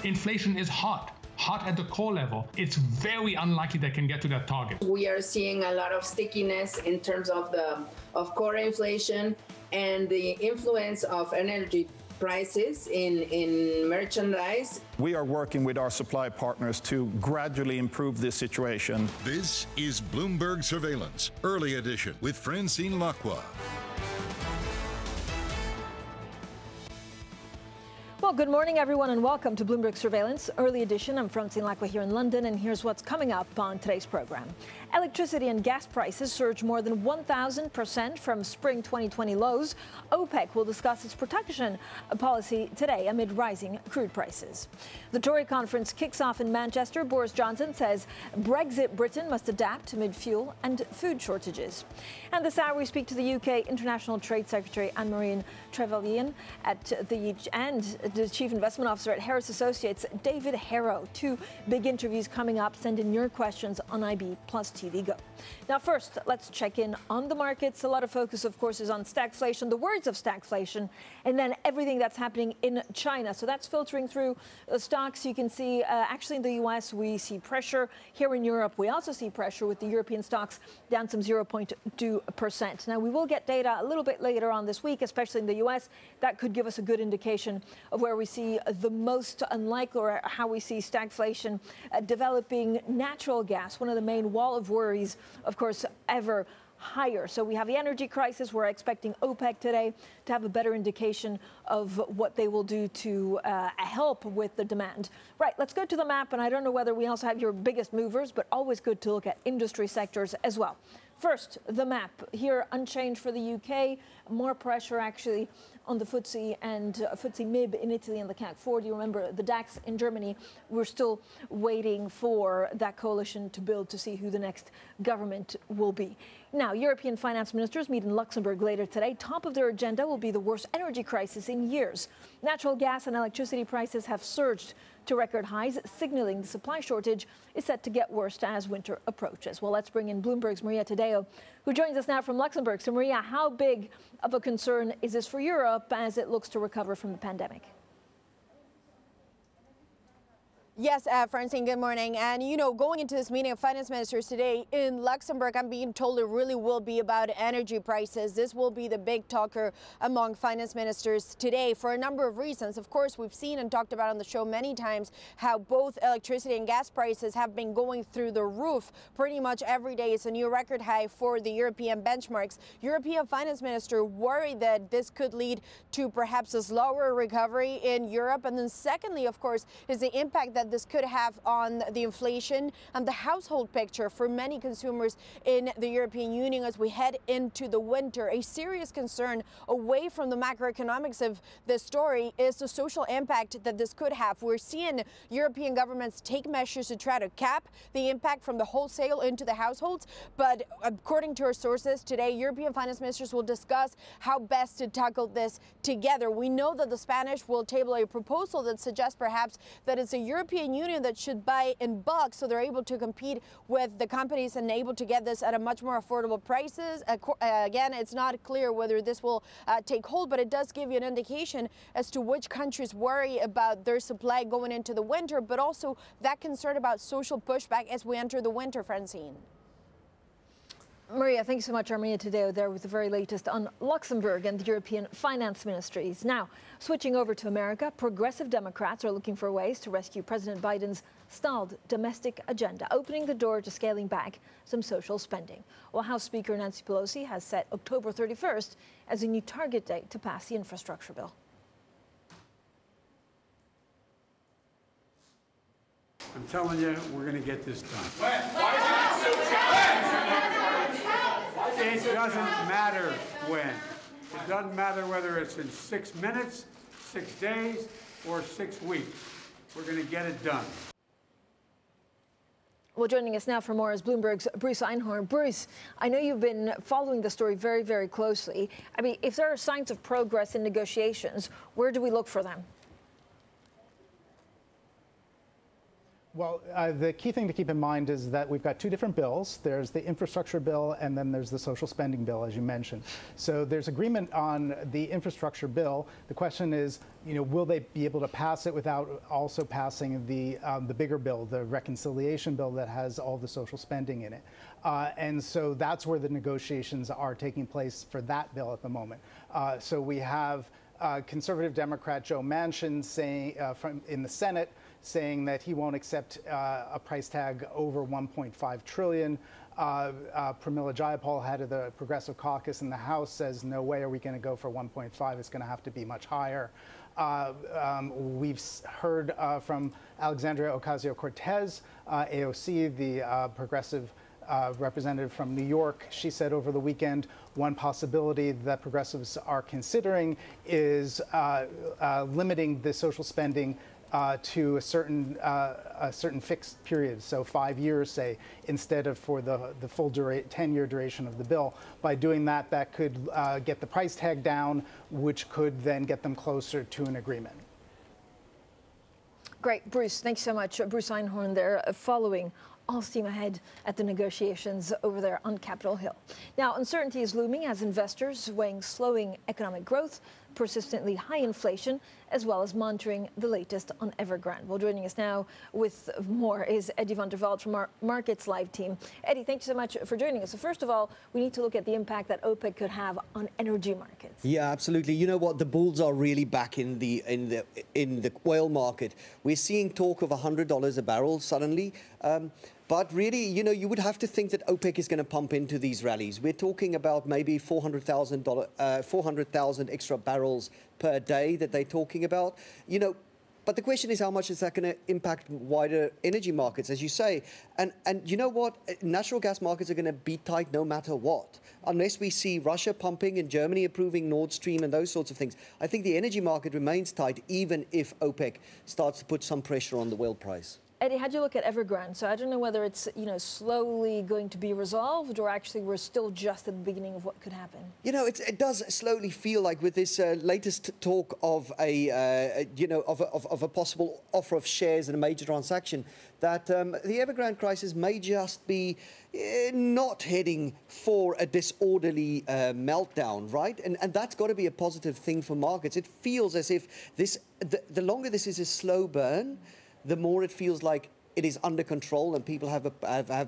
Inflation is hot at the core level. It's very unlikely they can get to that target. We are seeing a lot of stickiness in terms of core inflation and the influence of energy prices in merchandise. We are working with our supply partners to gradually improve this situation. This is Bloomberg Surveillance, Early Edition with Francine Lacqua. Well, good morning, everyone, and welcome to Bloomberg Surveillance, Early Edition. I'm Francine Lacqua here in London, and here's what's coming up on today's program. Electricity and gas prices surged more than 1,000% from spring 2020 lows. OPEC will discuss its protection policy today amid rising crude prices. The Tory conference kicks off in Manchester. Boris Johnson says Brexit Britain must adapt amid fuel and food shortages. And this hour, we speak to the UK International Trade Secretary Anne-Marie Trevelyan and the Chief Investment Officer at Harris Associates, David Herro. Two big interviews coming up. Send in your questions on IB Plus TV Go. Now, first, let's check in on the markets. A lot of focus, of course, is on stagflation, the words of stagflation, and then everything that's happening in China. So that's filtering through stocks. You can see, actually, in the U.S., we see pressure. Here in Europe, we also see pressure with the European stocks down some 0.2%. Now, we will get data a little bit later on this week, especially in the U.S. That could give us a good indication of where we see the most unlikely, or how we see stagflation developing. Natural gas, one of the main wall of worries, of course, ever higher. So we have the energy crisis. We're expecting OPEC today to have a better indication of what they will do to help with the demand. Right, let's go to the map. And I don't know whether we also have your biggest movers, but always good to look at industry sectors as well. First, the map here unchanged for the UK. More pressure actually on the FTSE and FTSE MIB in Italy and the CAC 40. Remember, the DAX in Germany, we're still waiting for that coalition to build to see who the next government will be. Now, European finance ministers meet in Luxembourg later today. Top of their agenda will be the worst energy crisis in years. Natural gas and electricity prices have surged to record highs, signaling the supply shortage is set to get worse as winter approaches. Well, let's bring in Bloomberg's Maria Tadeo, who joins us now from Luxembourg. So, Maria, how big of a concern is this for Europe as it looks to recover from the pandemic? Yes, Francine, good morning. And, you know, going into this meeting of finance ministers today in Luxembourg, I'm being told it really will be about energy prices. This will be the big talker among finance ministers today for a number of reasons. Of course, we've seen and talked about on the show many times how both electricity and gas prices have been going through the roof pretty much every day. It's a new record high for the European benchmarks. European finance minister worried that this could lead to perhaps a slower recovery in Europe. And then secondly, of course, is the impact that this could have on the inflation and the household picture for many consumers in the European Union as we head into the winter. A serious concern away from the macroeconomics of this story is the social impact that this could have. We're seeing European governments take measures to try to cap the impact from the wholesale into the households. But according to our sources today, European finance ministers will discuss how best to tackle this together. We know that the Spanish will table a proposal that suggests perhaps that it's a European Union that should buy in bulk so they're able to compete with the companies and able to get this at a much more affordable prices. Again, it's not clear whether this will take hold, but it does give you an indication as to which countries worry about their supply going into the winter, but also that concern about social pushback as we enter the winter, Francine. Maria, thank you so much. Maria Tadeo there with the very latest on Luxembourg and the European finance ministries. Now, switching over to America, progressive Democrats are looking for ways to rescue President Biden's stalled domestic agenda, opening the door to scaling back some social spending. Well, House Speaker Nancy Pelosi has set October 31st as a new target date to pass the infrastructure bill. I'm telling you, we're going to get this done. It doesn't matter when. It doesn't matter whether it's in 6 minutes, 6 days, or 6 weeks. We're going to get it done. Well, joining us now for more is Bloomberg's Bruce Einhorn. Bruce, I know you've been following the story very, very closely. I mean, if there are signs of progress in negotiations, where do we look for them? Well, the key thing to keep in mind is that we've got two different bills. There's the infrastructure bill, and then there's the social spending bill, as you mentioned. So there's agreement on the infrastructure bill. The question is, will they be able to pass it without also passing the bigger bill, the reconciliation bill that has all the social spending in it? And so that's where the negotiations are taking place for that bill at the moment. So we have conservative Democrat Joe Manchin saying in the Senate, saying that he won't accept a price tag over 1.5 trillion. Pramila Jayapal, head of the Progressive Caucus in the House, says no way are we going to go for 1.5. It's going to have to be much higher. We've heard from Alexandria Ocasio-Cortez, AOC, the progressive representative from New York. She said over the weekend, one possibility that progressives are considering is limiting the social spending to a certain fixed period, so 5 years, say, instead of for the full 10-year duration of the bill. By doing that, that could get the price tag down, which could then get them closer to an agreement. Great, Bruce, thanks so much. Bruce Einhorn there, following all steam ahead at the negotiations over there on Capitol Hill. Now, uncertainty is looming as investors weighing slowing economic growth, persistently high inflation, as well as monitoring the latest on Evergrande. Well, joining us now with more is Eddie van der Velde from our Markets Live team. Eddie, thank you so much for joining us. So first of all, we need to look at the impact that OPEC could have on energy markets. Yeah, absolutely. You know what? The bulls are really back in the oil market. We're seeing talk of $100 a barrel suddenly. But really, you would have to think that OPEC is going to pump into these rallies. We're talking about maybe 400,000 extra barrels per day that they're talking about. But the question is, how much is that going to impact wider energy markets, as you say? And you know what? Natural gas markets are going to be tight no matter what, unless we see Russia pumping and Germany approving Nord Stream and those sorts of things. I think the energy market remains tight, even if OPEC starts to put some pressure on the oil price. Eddie, how do you look at Evergrande? So I don't know whether it's slowly going to be resolved, or actually we're still just at the beginning of what could happen. It does slowly feel like with this latest talk of a possible offer of shares in a major transaction, that the Evergrande crisis may just be not heading for a disorderly meltdown, right? And that's got to be a positive thing for markets. It feels as if the longer this is a slow burn, the more it feels like it is under control and people have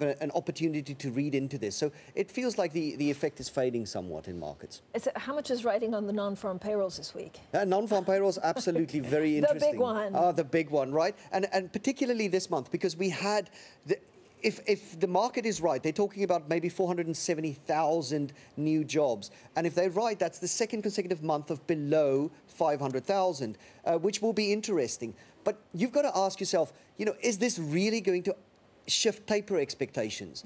an opportunity to read into this. So it feels like the effect is fading somewhat in markets. How much is riding on the non-farm payrolls this week? Non-farm payrolls, absolutely very interesting. The big one. The big one, right? And particularly this month, because we had... If the market is right, they're talking about maybe 470,000 new jobs. And if they're right, that's the second consecutive month of below 500,000, which will be interesting. But you've got to ask yourself, is this really going to shift taper expectations?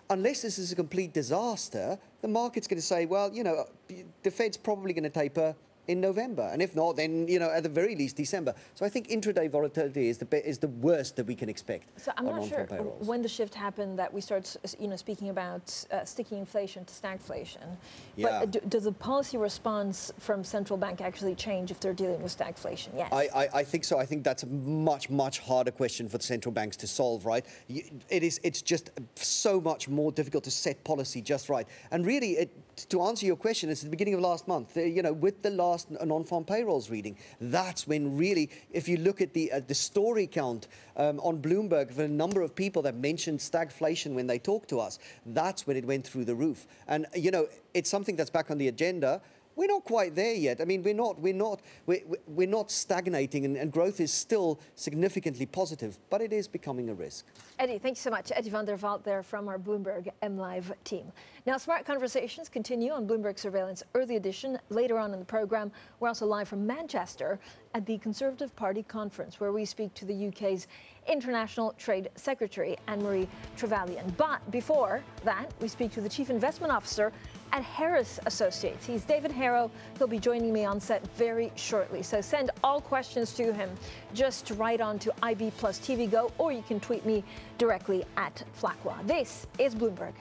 Unless this is a complete disaster, the market's going to say, well, the Fed's probably going to taper in November, and if not, then at the very least December. So I think intraday volatility is the worst that we can expect. So I'm not sure when the shift happened that we start speaking about sticky inflation to stagflation. Yeah. But does the policy response from central bank actually change if they're dealing with stagflation? Yes. I think so. I think that's a much harder question for the central banks to solve, right? It's just so much more difficult to set policy just right. And really, to answer your question, it's the beginning of last month, with the last non-farm payrolls reading. That's when really, if you look at the story count on Bloomberg, for a number of people that mentioned stagflation when they talked to us, that's when it went through the roof. And, it's something that's back on the agenda. We're not quite there yet. I mean, we're not stagnating, and growth is still significantly positive, but it is becoming a risk. Eddie, thank you so much. Eddie van der Velde there from our Bloomberg MLive team. Now, Smart Conversations continue on Bloomberg Surveillance Early Edition. Later on in the program, we're also live from Manchester at the Conservative Party conference, where we speak to the UK's International Trade Secretary, Anne-Marie Trevelyan. But before that, we speak to the Chief Investment Officer at Herro Associates. He's David Herro. He'll be joining me on set very shortly. So send all questions to him. Just write on to IB plus TV Go, or you can tweet me directly at Lacqua. This is Bloomberg.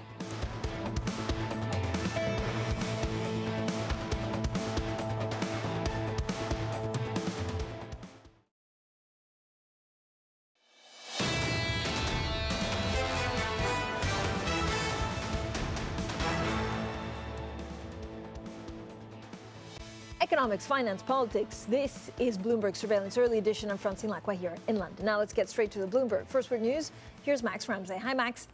Economics, finance, politics. This is Bloomberg Surveillance Early Edition. I'm Francine Lacqua here in London. Now let's get straight to the Bloomberg First Word News. Here's Max Ramsey. Hi, Max.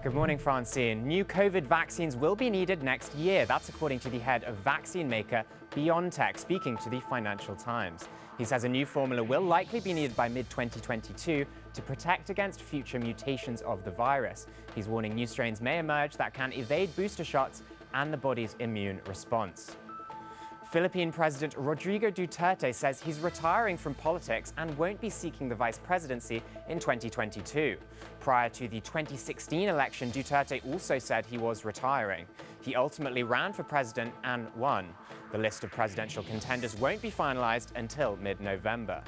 Good morning, Francine. New COVID vaccines will be needed next year. That's according to the head of vaccine maker BioNTech, speaking to the Financial Times. He says a new formula will likely be needed by mid-2022 to protect against future mutations of the virus. He's warning new strains may emerge that can evade booster shots and the body's immune response. Philippine President Rodrigo Duterte says he's retiring from politics and won't be seeking the vice presidency in 2022. Prior to the 2016 election, Duterte also said he was retiring. He ultimately ran for president and won. The list of presidential contenders won't be finalized until mid-November.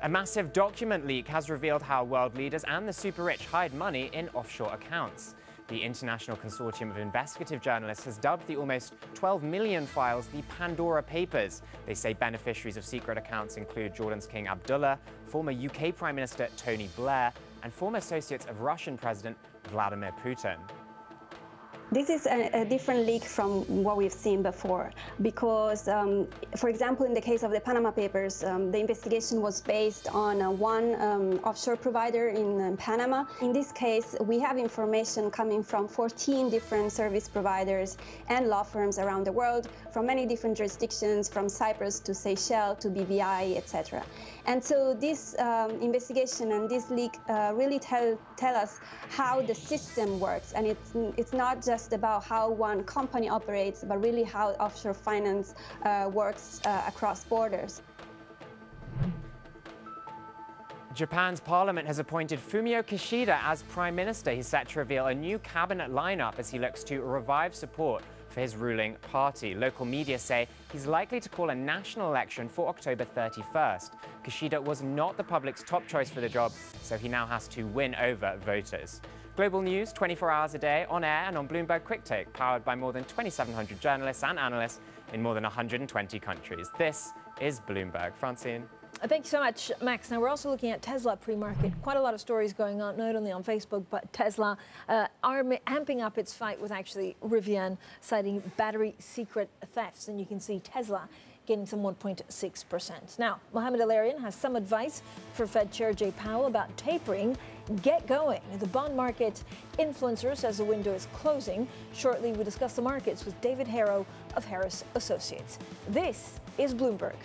A massive document leak has revealed how world leaders and the super-rich hide money in offshore accounts. The International Consortium of Investigative Journalists has dubbed the almost 12 million files the Pandora Papers. They say beneficiaries of secret accounts include Jordan's King Abdullah, former UK Prime Minister Tony Blair, and former associates of Russian President Vladimir Putin. This is a different leak from what we've seen before because, for example, in the case of the Panama Papers, the investigation was based on one offshore provider in Panama. In this case, we have information coming from 14 different service providers and law firms around the world, from many different jurisdictions, from Cyprus to Seychelles to BVI, etc. And so this investigation and this leak really tell us how the system works, and it's not just about how one company operates, but really how offshore finance works across borders. Japan's parliament has appointed Fumio Kishida as prime minister. He's set to reveal a new cabinet lineup as he looks to revive support for his ruling party. Local media say he's likely to call a national election for October 31st. Kishida was not the public's top choice for the job, so he now has to win over voters. Global news 24 hours a day on air and on Bloomberg Quick Take, powered by more than 2,700 journalists and analysts in more than 120 countries. This is Bloomberg. Francine. Thank you so much, Max. Now, we're also looking at Tesla pre-market. Quite a lot of stories going on, not only on Facebook, but Tesla amping up its fight with actually Rivian, citing battery secret thefts. And you can see Tesla gaining some 1.6%. Now, Mohamed El-Erian has some advice for Fed Chair Jay Powell about tapering. Get going. The bond market influencer says the window is closing. Shortly, we discuss the markets with David Herro of Harris Associates. This is Bloomberg.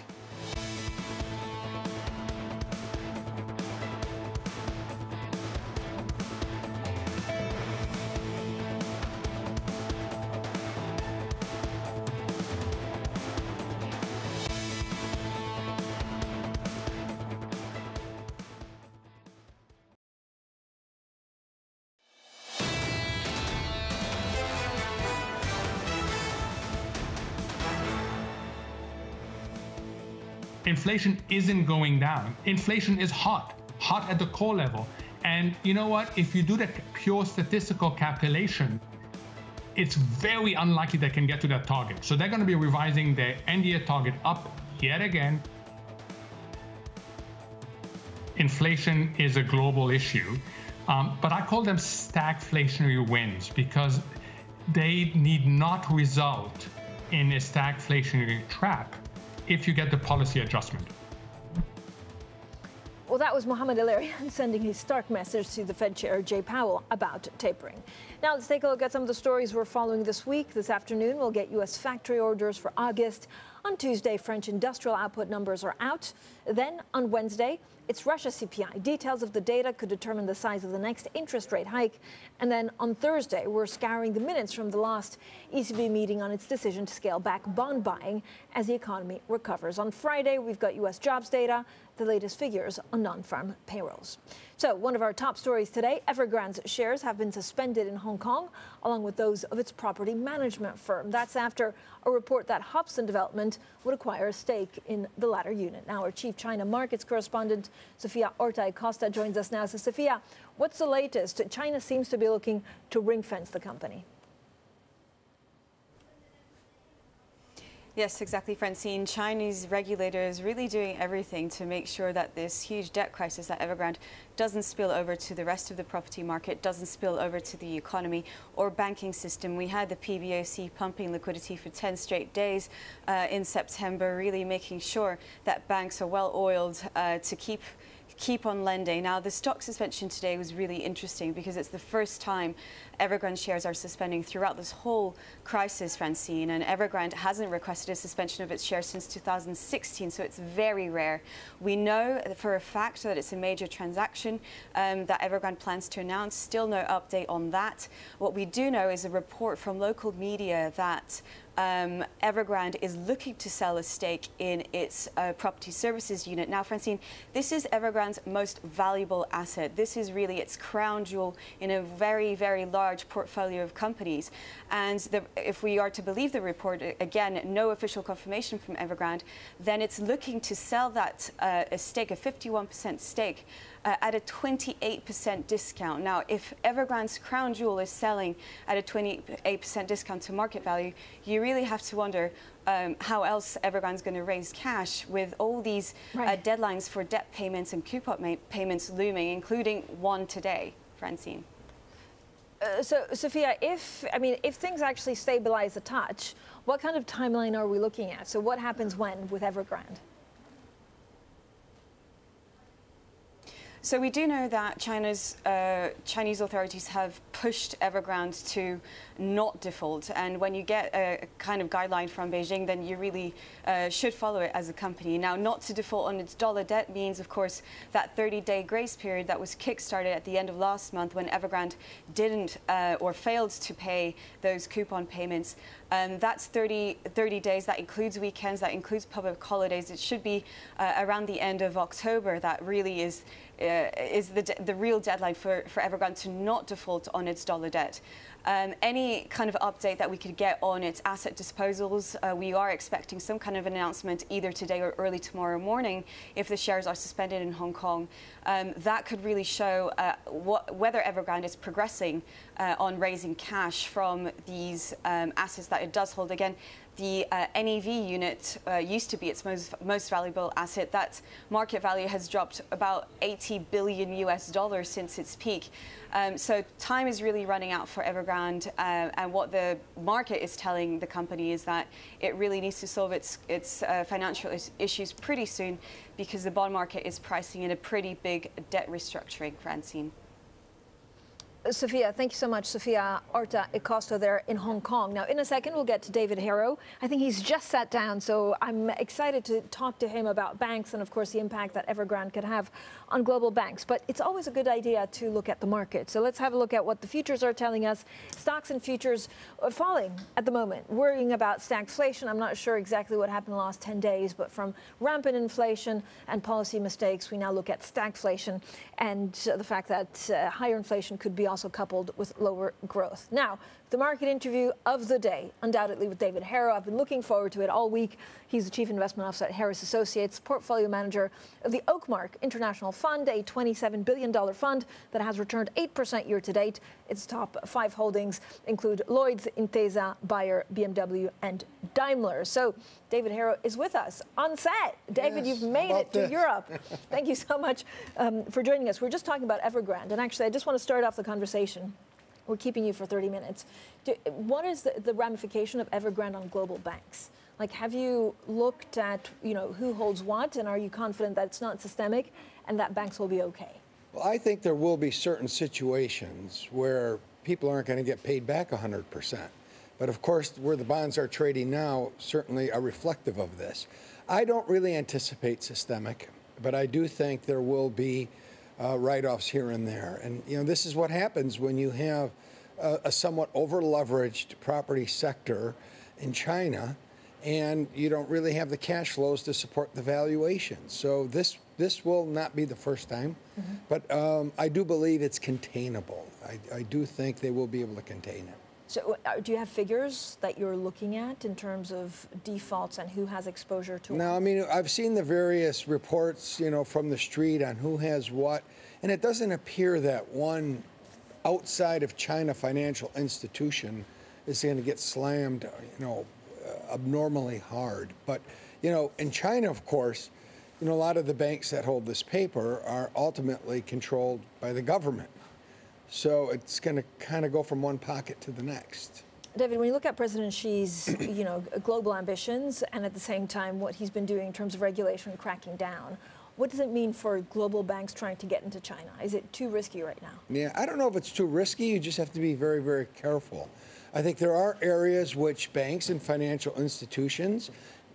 Inflation isn't going down. Inflation is hot at the core level. And you know what? If you do the pure statistical calculation, it's very unlikely they can get to that target. So they're going to be revising their end-year target up yet again. Inflation is a global issue, but I call them stagflationary wins because they need not result in a stagflationary trap if you get the policy adjustment. Well, that was Mohamed El-Erian sending his stark message to the Fed Chair Jay Powell about tapering. Now let's take a look at some of the stories we're following this week. This afternoon, we'll get U.S. factory orders for August. On Tuesday, French industrial output numbers are out. Then on Wednesday, it's Russia CPI. Details of the data could determine the size of the next interest rate hike. And then on Thursday, we're scouring the minutes from the last ECB meeting on its decision to scale back bond buying as the economy recovers. On Friday, we've got U.S. jobs data, the latest figures on non-farm payrolls. So one of our top stories today, Evergrande's shares have been suspended in Hong Kong, along with those of its property management firm. That's after a report that Hobson Development would acquire a stake in the latter unit. Now, our chief China markets correspondent, Sofia Ortay-Costa, joins us now. So, Sofia, what's the latest? China seems to be looking to ring-fence the company. Yes, exactly, Francine. Chinese regulators really doing everything to make sure that this huge debt crisis at Evergrande doesn't spill over to the rest of the property market, doesn't spill over to the economy or banking system. We had the PBOC pumping liquidity for 10 straight days in September, really making sure that banks are well oiled to keep on lending. Now, the stock suspension today was really interesting because it's the first time Evergrande shares are suspending throughout this whole crisis, Francine, and Evergrande hasn't requested a suspension of its shares since 2016, so it's very rare. We know for a fact that it's a major transaction that Evergrande plans to announce. Still no update on that. What we do know is a report from local media that Evergrande is looking to sell a stake in its property services unit. Now, Francine, this is Evergrande's most valuable asset. This is really its crown jewel in a very, very large portfolio of companies. And if we are to believe the report, again, no official confirmation from Evergrande, then it's looking to sell that a stake, a 51% stake, at a 28% discount. Now, if Evergrande's crown jewel is selling at a 28% discount to market value, you really have to wonder how else Evergrande's going to raise cash with all these deadlines for debt payments and coupon payments looming, including one today, Francine. So, Sophia, if things actually stabilize a touch, what kind of timeline are we looking at? So what happens when with Evergrande? So we do know that Chinese authorities have pushed Evergrande to not default. And when you get a kind of guideline from Beijing, then you really should follow it as a company. Now, not to default on its dollar debt means, of course, that 30-day grace period that was kickstarted at the end of last month when Evergrande didn't or failed to pay those coupon payments. That's 30 days. That includes weekends. That includes public holidays. It should be around the end of October. That really is the real deadline for Evergrande to not default on its dollar debt. Any kind of update that we could get on its asset disposals, we are expecting some kind of announcement either today or early tomorrow morning if the shares are suspended in Hong Kong. That could really show whether Evergrande is progressing on raising cash from these assets that it does hold. Again, the NEV unit used to be its most valuable asset. That market value has dropped about $80 billion since its peak. So time is really running out for Evergrande, and what the market is telling the company is that it really needs to solve its financial issues pretty soon because the bond market is pricing in a pretty big debt restructuring, Francine. Sophia, thank you so much. Sophia Arta-Acosta there in Hong Kong. Now, in a second, we'll get to David Herro. I think he's just sat down, so I'm excited to talk to him about banks and, of course, the impact that Evergrande could have on global banks. But it's always a good idea to look at the market. So let's have a look at what the futures are telling us. Stocks and futures are falling at the moment, worrying about stagflation. I'm not sure exactly what happened in the last 10 days, but from rampant inflation and policy mistakes, we now look at stagflation and the fact that higher inflation could be also coupled with lower growth. Now, the market interview of the day, undoubtedly with David Herro. I've been looking forward to it all week. He's the Chief Investment Officer at Harris Associates, portfolio manager of the Oakmark International Fund, a $27 billion fund that has returned 8% year to date. Its top 5 holdings include Lloyd's, Intesa, Bayer, BMW, and Daimler. So David Herro is with us on set. David, yes, you've made it to Europe. Thank you so much for joining us. We're just talking about Evergrande, and actually I just want to start off the conversation. We're keeping you for 30 minutes. What is the ramification of Evergrande on global banks? Like, have you looked at, who holds what, and are you confident that it's not systemic and that banks will be okay? Well, I think there will be certain situations where people aren't going to get paid back 100%. But of course, where the bonds are trading now certainly are reflective of this. I don't really anticipate systemic, but I do think there will be write-offs here and there. And, this is what happens when you have a somewhat over-leveraged property sector in China, and you don't really have the cash flows to support the valuation. So this will not be the first time, but I do believe it's containable. I do think they will be able to contain it. So do you have figures that you're looking at in terms of defaults and who has exposure to what? No, I mean, I've seen the various reports, from the street on who has what, and it doesn't appear that one outside of China financial institution is going to get slammed, abnormally hard. But, you know, in China, of course, you know, a lot of the banks that hold this paper are ultimately controlled by the government. So it's going to kind of go from one pocket to the next. David, when you look at President Xi's, you know, global ambitions and at the same time what he's been doing in terms of regulation and cracking down, what does it mean for global banks trying to get into China? Is it too risky right now? Yeah, I don't know if it's too risky. You just have to be very, very careful. I think there are areas which banks and financial institutions,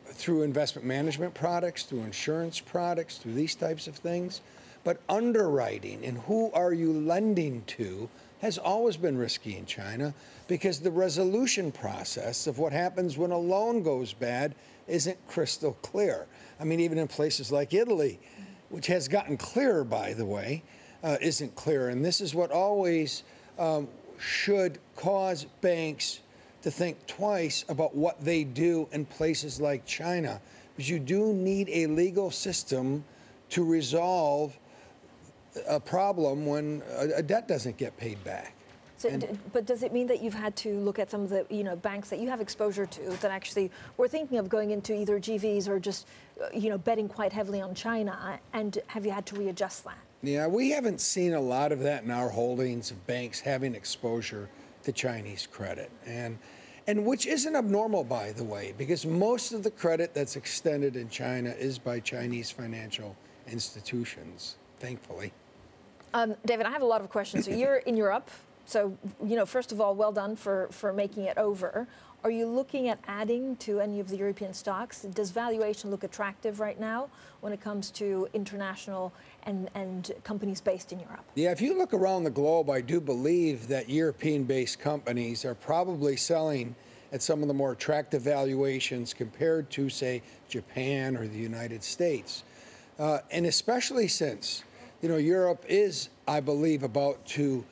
through investment management products, through insurance products, through these types of things, but underwriting and who are you lending to has always been risky in China because the resolution process of what happens when a loan goes bad isn't crystal clear. I mean, even in places like Italy, which has gotten clearer, by the way, isn't clear. And this is what always should cause banks to think twice about what they do in places like China, because you do need a legal system to resolve a problem when a debt doesn't get paid back. So, but does it mean that you've had to look at some of the, you know, banks that you have exposure to that actually were thinking of going into either GVs or just, you know, betting quite heavily on China? And have you had to readjust that? Yeah, we haven't seen a lot of that in our holdings of banks having exposure to Chinese credit, and which isn't abnormal, by the way, because most of the credit that's extended in China is by Chinese financial institutions, thankfully. David, I have a lot of questions. So you're in Europe. So, you know, first of all, well done for making it over. Are you looking at adding to any of the European stocks? Does valuation look attractive right now when it comes to international and companies based in Europe? Yeah, if you look around the globe, I do believe that European-based companies are probably selling at some of the more attractive valuations compared to, say, Japan or the United States. And especially since, you know, Europe is, I believe, about to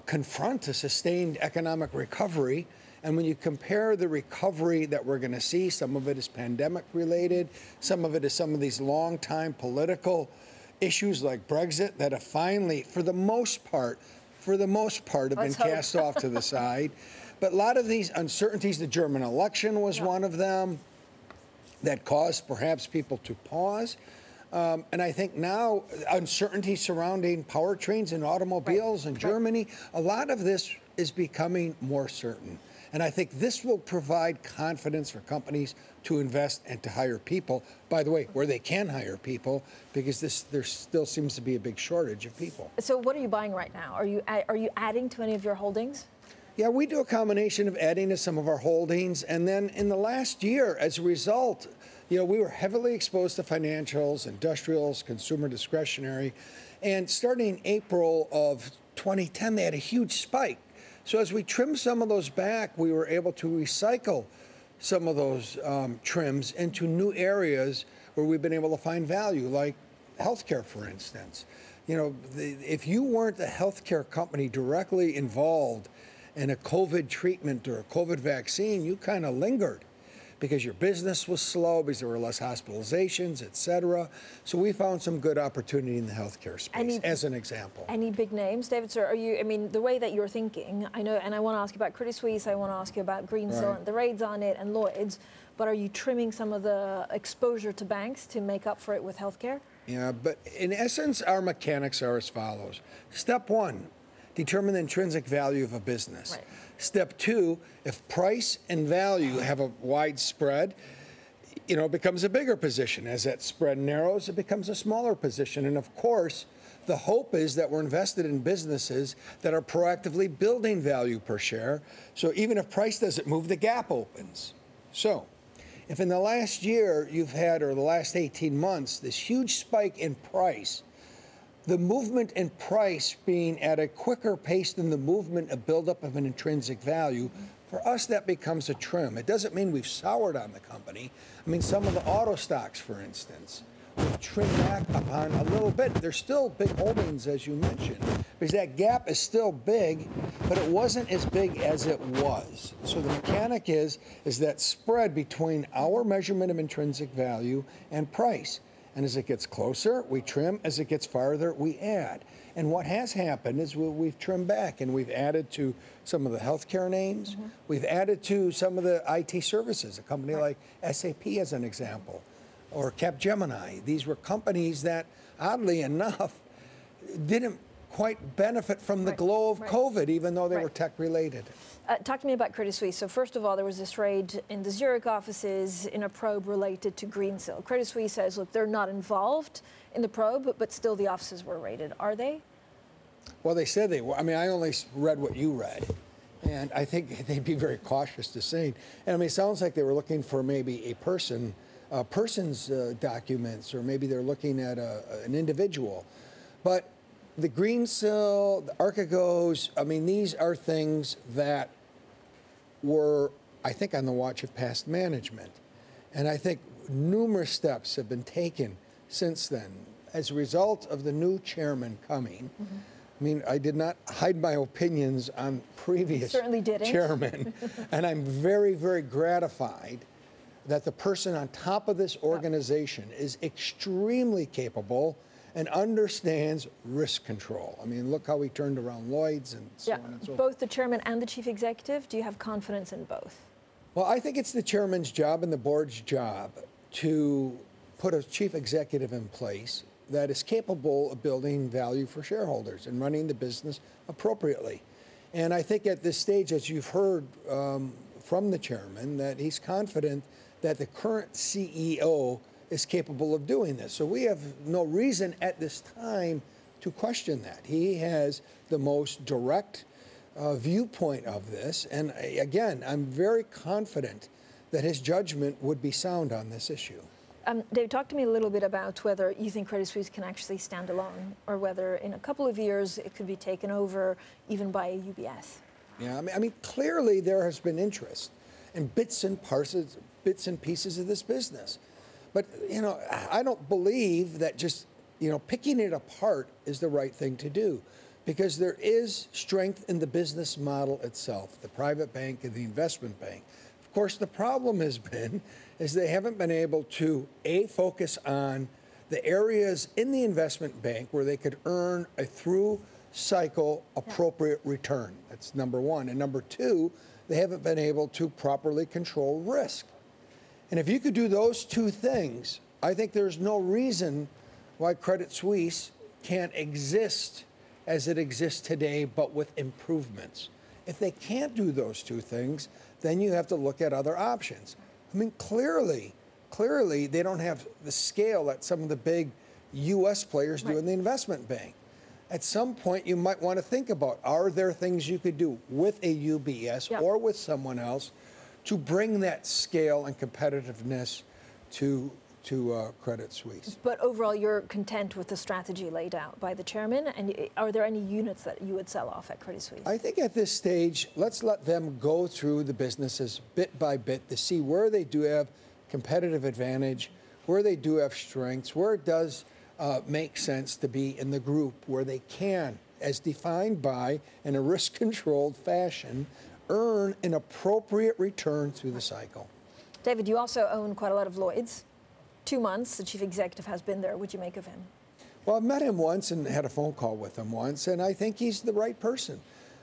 confront a sustained economic recovery. And when you compare the recovery that we're going to see, some of it is pandemic related, some of it is some of these long-time political issues like Brexit that have finally, for the most part, have been cast off to the side. But a lot of these uncertainties, the German election was one of them that caused perhaps people to pause. And I think now uncertainty surrounding powertrains and automobiles in Germany, a lot of this is becoming more certain. And I think this will provide confidence for companies to invest and to hire people, by the way, where they can hire people, because there still seems to be a big shortage of people. So what are you buying right now? Are you adding to any of your holdings? Yeah, we do a combination of adding to some of our holdings. And then in the last year, as a result, you know, we were heavily exposed to financials, industrials, consumer discretionary. And starting April of 2010, they had a huge spike. So as we trimmed some of those back, we were able to recycle some of those trims into new areas where we've been able to find value, like healthcare, for instance. You know, if you weren't a healthcare company directly involved in a COVID treatment or a COVID vaccine, you kind of lingered because your business was slow, because there were less hospitalizations, et cetera. So we found some good opportunity in the healthcare space, as an example. Any big names, David? So are you, I mean, the way that you're thinking, I know, and I want to ask you about Credit Suisse, I want to ask you about Greensill, and the raids on it, and Lloyd's, but are you trimming some of the exposure to banks to make up for it with healthcare? Yeah, but in essence, our mechanics are as follows. Step one, determine the intrinsic value of a business. Right. Step two, if price and value have a wide spread, you know, it becomes a bigger position. As that spread narrows, it becomes a smaller position. And of course, the hope is that we're invested in businesses that are proactively building value per share. So even if price doesn't move, the gap opens. So if in the last year you've had, or the last 18 months, this huge spike in price, the movement in price being at a quicker pace than the movement of buildup of an intrinsic value, for us that becomes a trim. It doesn't mean we've soured on the company. I mean, some of the auto stocks, for instance, we've trimmed back upon a little bit. They're still big holdings, as you mentioned, because that gap is still big, but it wasn't as big as it was. So the mechanic is that spread between our measurement of intrinsic value and price. And as it gets closer, we trim. As it gets farther, we add. And what has happened is we've trimmed back, and we've added to some of the healthcare names. We've added to some of the IT services, a company like SAP as an example, or Capgemini. These were companies that, oddly enough, didn't quite benefit from the glow of COVID, even though they were tech-related. Talk to me about Credit Suisse. So first of all, there was this raid in the Zurich offices in a probe related to Greensill. Credit Suisse says, look, they're not involved in the probe, but still the offices were raided. Are they? Well, they said they were. I mean, I only read what you read, and I think they'd be very cautious to say. And I mean, it sounds like they were looking for maybe a person's documents, or maybe they're looking at an individual. But the Greensill, the Archegos, I mean, these are things that were, I think, on the watch of past management. And I think numerous steps have been taken since then. As a result of the new chairman coming, I mean, I did not hide my opinions on previous chairmen. And I'm very, very gratified that the person on top of this organization is extremely capable and understands risk control. I mean, look how he turned around Lloyd's and so on and so forth. Both the chairman and the chief executive, do you have confidence in both? Well, I think it's the chairman's job and the board's job to put a chief executive in place that is capable of building value for shareholders and running the business appropriately. And I think at this stage, as you've heard from the chairman, that he's confident that the current CEO is capable of doing this. So we have no reason at this time to question that. He has the most direct viewpoint of this. And again, I'm very confident that his judgment would be sound on this issue. Dave, talk to me a little bit about whether you think Credit Suisse can actually stand alone, or whether in a couple of years it could be taken over even by UBS. Yeah, I mean, clearly there has been interest in bits and pieces of this business. But, you know, I don't believe that just, you know, picking it apart is the right thing to do, because there is strength in the business model itself, the private bank and the investment bank. Of course, the problem has been is they haven't been able to, A, focus on the areas in the investment bank where they could earn a through-cycle appropriate return. That's number one. And number two, they haven't been able to properly control risk. And if you could do those two things, I think there's no reason why Credit Suisse can't exist as it exists today, but with improvements. If they can't do those two things, then you have to look at other options. I mean, clearly, they don't have the scale that some of the big U.S. players do in the investment bank. At some point, you might want to think about, are there things you could do with a UBS or with someone else to bring that scale and competitiveness to Credit Suisse? But overall, you're content with the strategy laid out by the chairman, and are there any units that you would sell off at Credit Suisse? I think at this stage, let's let them go through the businesses bit by bit to see where they do have competitive advantage, where they do have strengths, where it does make sense to be in the group, where they can, as defined by, in a risk-controlled fashion, earn an appropriate return through the cycle. David, you also own quite a lot of Lloyd's. 2 months, the chief executive has been there. What'd you make of him? Well, I've met him once and had a phone call with him once, and I think he's the right person.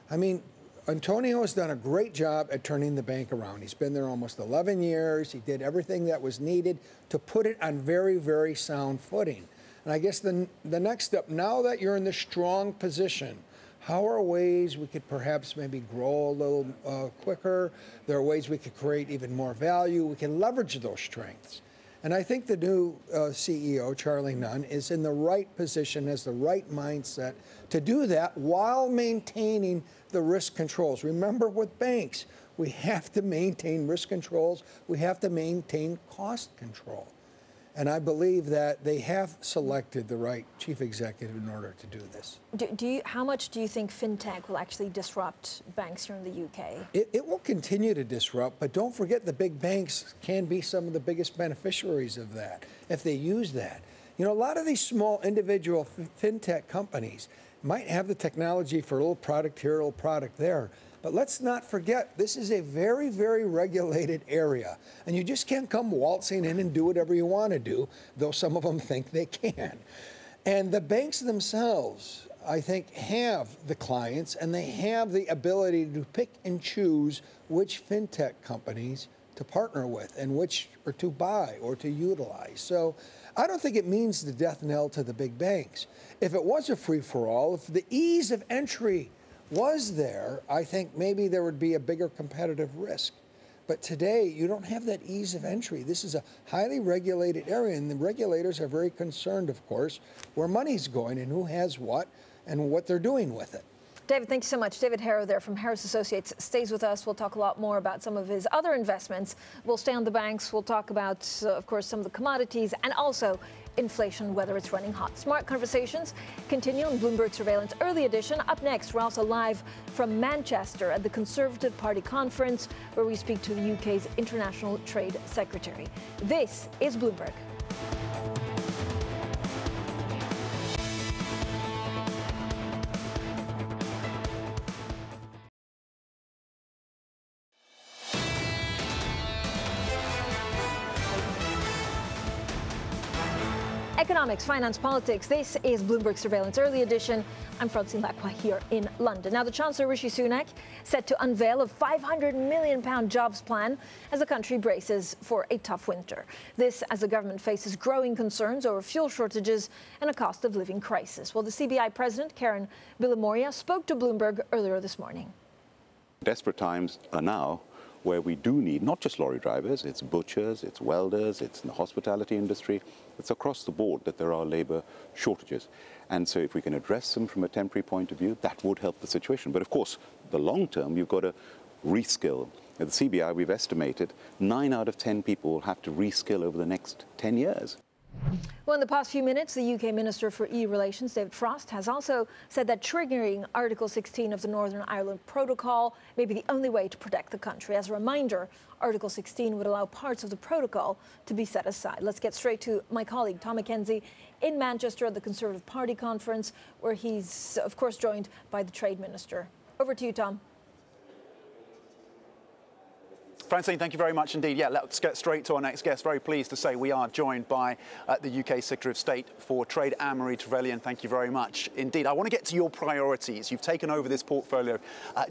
I mean, Antonio has done a great job at turning the bank around. He's been there almost 11 years. He did everything that was needed to put it on very, very sound footing. And I guess the next step, now that you're in this strong position, how are ways we could perhaps maybe grow a little quicker? There are ways we could create even more value. We can leverage those strengths. And I think the new CEO, Charlie Nunn, is in the right position, has the right mindset to do that while maintaining the risk controls. Remember, with banks, we have to maintain risk controls. We have to maintain cost control. And I believe that they have selected the right chief executive in order to do this. How much do you think fintech will actually disrupt banks here in the UK? It will continue to disrupt, but don't forget the big banks can be some of the biggest beneficiaries of that if they use that. You know, a lot of these small individual fintech companies might have the technology for a little product here, a little product there, But let's not forget, this is a very, very regulated area. And you just can't come waltzing in and do whatever you want to do, though some of them think they can. And the banks themselves, I think, have the clients and they have the ability to pick and choose which fintech companies to partner with and which or to buy or to utilize. So I don't think it means the death knell to the big banks. If it was a free-for-all, if the ease of entry was there, I think maybe there would be a bigger competitive risk. But today, you don't have that ease of entry. This is a highly regulated area, and the regulators are very concerned, of course, where money's going and who has what and what they're doing with it. David, thank you so much. David Herro there from Harris Associates stays with us. We'll talk a lot more about some of his other investments. We'll stay on the banks. We'll talk about, of course, some of the commodities and also inflation, whether it's running hot. Smart Conversations continue on Bloomberg Surveillance Early Edition. Up next, we're also live from Manchester at the Conservative Party conference, where we speak to the UK's International Trade Secretary. This is Bloomberg. Economics, finance, politics. This is Bloomberg Surveillance Early Edition. I'm Francine Lacqua here in London. Now, the Chancellor Rishi Sunak set to unveil a £500 million jobs plan as the country braces for a tough winter. This as the government faces growing concerns over fuel shortages and a cost of living crisis. Well, the CBI President, Karen Bilimoria, spoke to Bloomberg earlier this morning. Desperate times are now where we do need not just lorry drivers, it's butchers, it's welders, it's in the hospitality industry. It's across the board that there are labor shortages. And so if we can address them from a temporary point of view, that would help the situation. But of course, the long term, you've got to reskill. At the CBI, we've estimated 9 out of 10 people will have to reskill over the next 10 years. Well, in the past few minutes, the UK Minister for EU Relations, David Frost, has also said that triggering Article 16 of the Northern Ireland Protocol may be the only way to protect the country. As a reminder, Article 16 would allow parts of the protocol to be set aside. Let's get straight to my colleague, Tom McKenzie, in Manchester at the Conservative Party conference, where he's, of course, joined by the Trade Minister. Over to you, Tom. Francine, thank you very much indeed. Yeah, let's get straight to our next guest. Very pleased to say we are joined by the UK Secretary of State for Trade, Anne-Marie Trevelyan. Thank you very much indeed. I want to get to your priorities. You've taken over this portfolio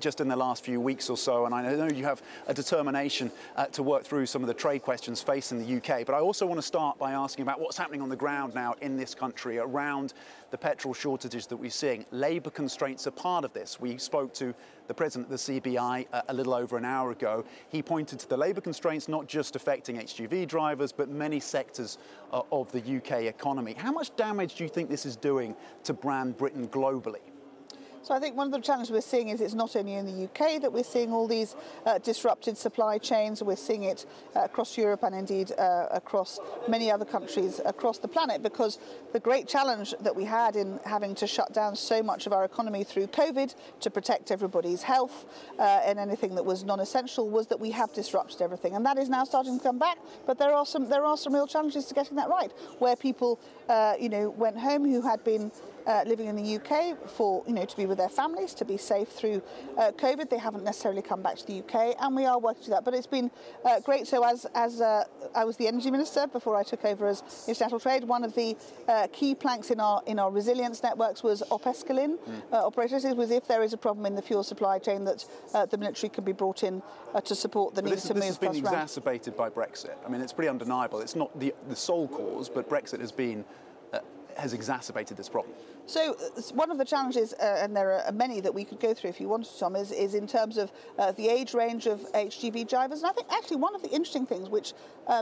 just in the last few weeks or so, and I know you have a determination to work through some of the trade questions facing the UK. But I also want to start by asking about what's happening on the ground now in this country around the petrol shortages that we're seeing. Labour constraints are part of this. We spoke to the president of the CBI a little over an hour ago. He pointed to the labour constraints not just affecting HGV drivers, but many sectors of the UK economy. How much damage do you think this is doing to brand Britain globally? So I think one of the challenges we're seeing is it's not only in the UK that we're seeing all these disrupted supply chains. We're seeing it across Europe and indeed across many other countries across the planet, because the great challenge that we had in having to shut down so much of our economy through COVID to protect everybody's health and anything that was non-essential was that we have disrupted everything, and that is now starting to come back. But there are some real challenges to getting that right, where people went home who had been living in the UK for, to be with their families, to be safe through COVID. They haven't necessarily come back to the UK, and we are working to that. But it's been great. So as I was the Energy Minister before I took over as International Trade, one of the key planks in our resilience networks was op-escalin operators, was if there is a problem in the fuel supply chain that the military can be brought in to support the need to move. This has been exacerbated by Brexit. I mean, it's pretty undeniable. It's not the sole cause, but Brexit has exacerbated this problem. So one of the challenges, and there are many that we could go through if you wanted, Tom, is in terms of the age range of HGV drivers. And I think actually one of the interesting things which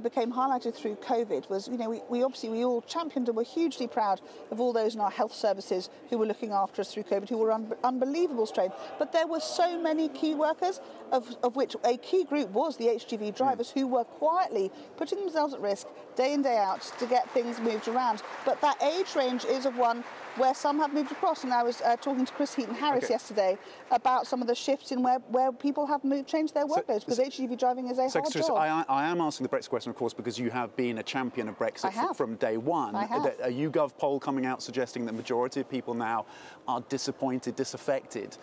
became highlighted through COVID was, we all championed and were hugely proud of all those in our health services who were looking after us through COVID, who were unbelievable strain. But there were so many key workers, of which a key group was the HGV drivers, who were quietly putting themselves at risk day in, day out to get things moved around. But that age range is of one where some have moved across. And I was talking to Chris Heaton-Harris yesterday about some of the shifts in where people have changed their workloads, because HGV driving is a hard job. I am asking the Brexit question, of course, because you have been a champion of Brexit from day one. I have. A YouGov poll coming out suggesting that the majority of people now are disappointed, disaffected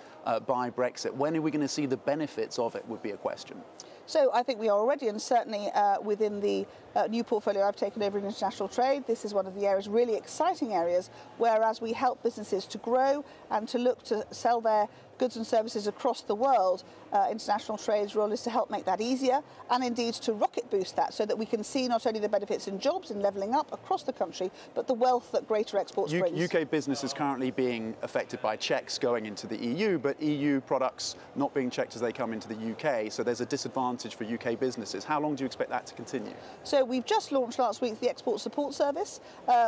by Brexit. When are we going to see the benefits of it, would be a question. So I think we are already, and certainly within the new portfolio I've taken over in international trade, this is one of the areas, really exciting areas, whereas we help businesses to grow and to look to sell their goods and services across the world. International trade's role is to help make that easier and indeed to rocket boost that, so that we can see not only the benefits in jobs and levelling up across the country, but the wealth that greater exports brings. UK business is currently being affected by checks going into the EU, but EU products not being checked as they come into the UK, so there's a disadvantage for UK businesses. How long do you expect that to continue? So we've just launched last week the Export Support Service,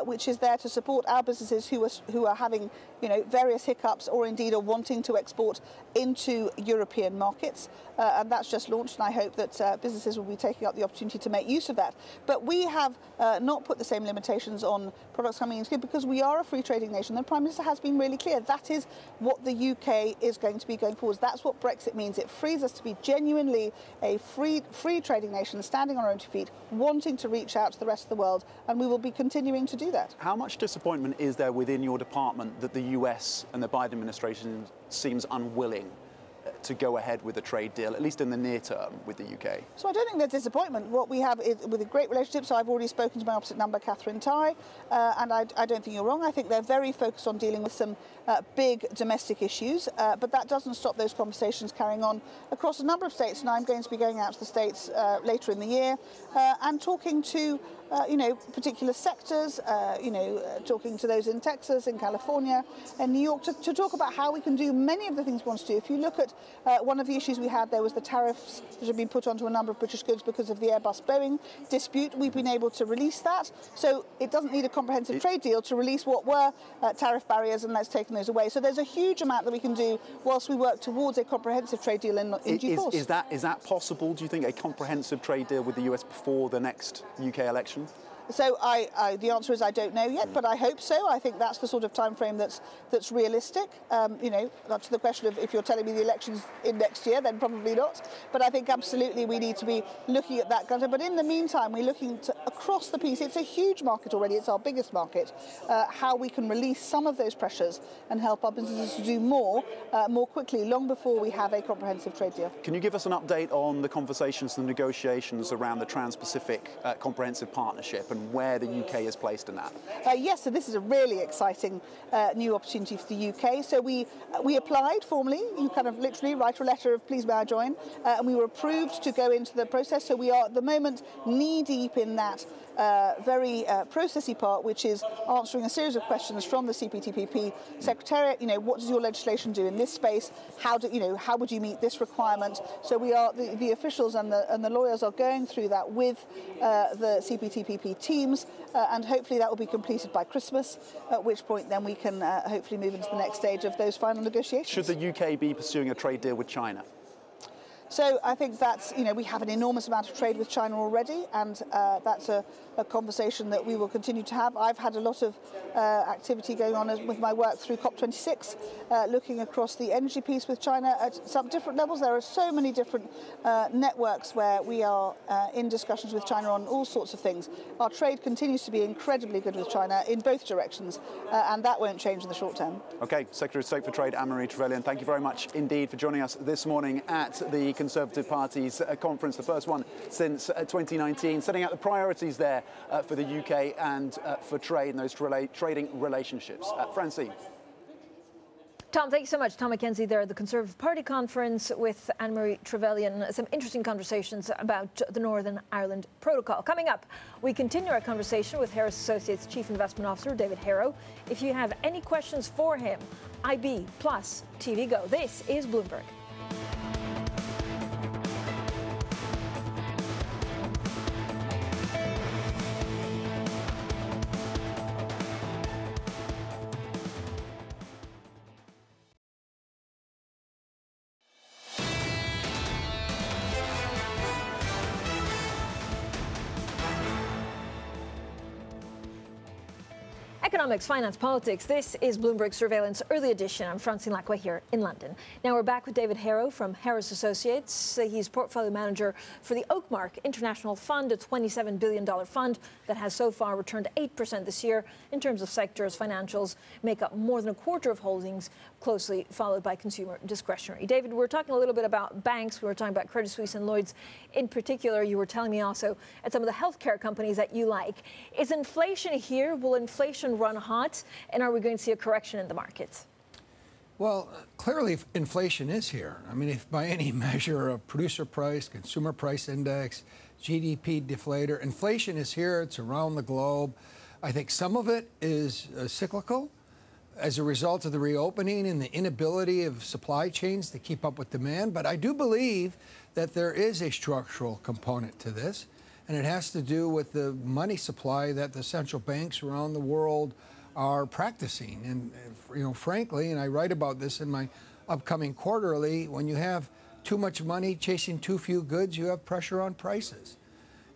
which is there to support our businesses who are having, various hiccups or indeed are wanting to export into European markets. And that's just launched, and I hope that businesses will be taking up the opportunity to make use of that. But we have not put the same limitations on products coming into because we are a free trading nation. The Prime Minister has been really clear. That is what the UK is going to be going forward. That's what Brexit means. It frees us to be genuinely a free trading nation, standing on our own 2 feet, wanting to reach out to the rest of the world, and we will be continuing to do that. How much disappointment is there within your department that the US and the Biden administration seems unwilling to go ahead with a trade deal, at least in the near term, with the UK? So I don't think there's disappointment. What we have is with a great relationship. So I've already spoken to my opposite number, Catherine Tai, and I don't think you're wrong. I think they're very focused on dealing with some big domestic issues, but that doesn't stop those conversations carrying on across a number of states. And I'm going to be going out to the states later in the year and talking to particular sectors, talking to those in Texas, in California, and New York, to talk about how we can do many of the things we want to do. If you look at one of the issues we had, there was the tariffs that had been put onto a number of British goods because of the Airbus-Boeing dispute. We've been able to release that. So it doesn't need a comprehensive trade deal to release what were tariff barriers, and that's taken those away. So there's a huge amount that we can do whilst we work towards a comprehensive trade deal in due course. Is that possible, do you think, a comprehensive trade deal with the US before the next UK election? So the answer is I don't know yet, but I hope so. I think that's the sort of time frame that's realistic. Not to the question of if you're telling me the election's in next year, then probably not. But I think absolutely we need to be looking at that. But in the meantime, we're looking to across the piece. It's a huge market already. It's our biggest market. How we can release some of those pressures and help our businesses to do more quickly, long before we have a comprehensive trade deal. Can you give us an update on the conversations and negotiations around the Trans-Pacific Comprehensive Partnership and where the UK is placed in that? Yes, so this is a really exciting new opportunity for the UK. So we applied formally. You kind of literally write a letter of please may I join, and we were approved to go into the process. So we are at the moment knee deep in that very processy part, which is answering a series of questions from the CPTPP Secretariat. What does your legislation do in this space? How would you meet this requirement? So we are the officials and the lawyers are going through that with the CPTPP teams, and hopefully that will be completed by Christmas. At which point then we can hopefully move into the next stage of those final negotiations. Should the UK be pursuing a trade deal with China? So I think that's, we have an enormous amount of trade with China already, and that's a conversation that we will continue to have. I've had a lot of activity going on with my work through COP26, looking across the energy piece with China at some different levels. There are so many different networks where we are in discussions with China on all sorts of things. Our trade continues to be incredibly good with China in both directions, and that won't change in the short term. Okay, Secretary of State for Trade, Anne-Marie Trevelyan, thank you very much indeed for joining us this morning at the Conservative Party's conference, the first one since 2019, setting out the priorities there for the UK and for trade and those trading relationships. Francine. Tom, thank you so much. Tom McKenzie there at the Conservative Party conference with Anne-Marie Trevelyan. Some interesting conversations about the Northern Ireland Protocol. Coming up, we continue our conversation with Harris Associates Chief Investment Officer David Herro. If you have any questions for him, IB plus TV Go. This is Bloomberg. Economics, finance, politics. This is Bloomberg Surveillance Early Edition. I'm Francine Lacqua here in London. Now we're back with David Herro from Herro's Associates. He's portfolio manager for the Oakmark International Fund, a $27 billion fund that has so far returned 8% this year. In terms of sectors, financials make up more than a quarter of holdings, closely followed by consumer discretionary. David, we're talking a little bit about banks. We were talking about Credit Suisse and Lloyd's in particular. You were telling me also at some of the healthcare companies that you like. Is inflation here? Will inflation run hot? And are we going to see a correction in the markets? Well, clearly inflation is here. I mean, if by any measure of producer price, consumer price index, GDP deflator, inflation is here. It's around the globe. I think some of it is cyclical as a result of the reopening and the inability of supply chains to keep up with demand. But I do believe that there is a structural component to this, and it has to do with the money supply that the central banks around the world are practicing. And, you know, frankly, and I write about this in my upcoming quarterly, when you have too much money chasing too few goods, you have pressure on prices.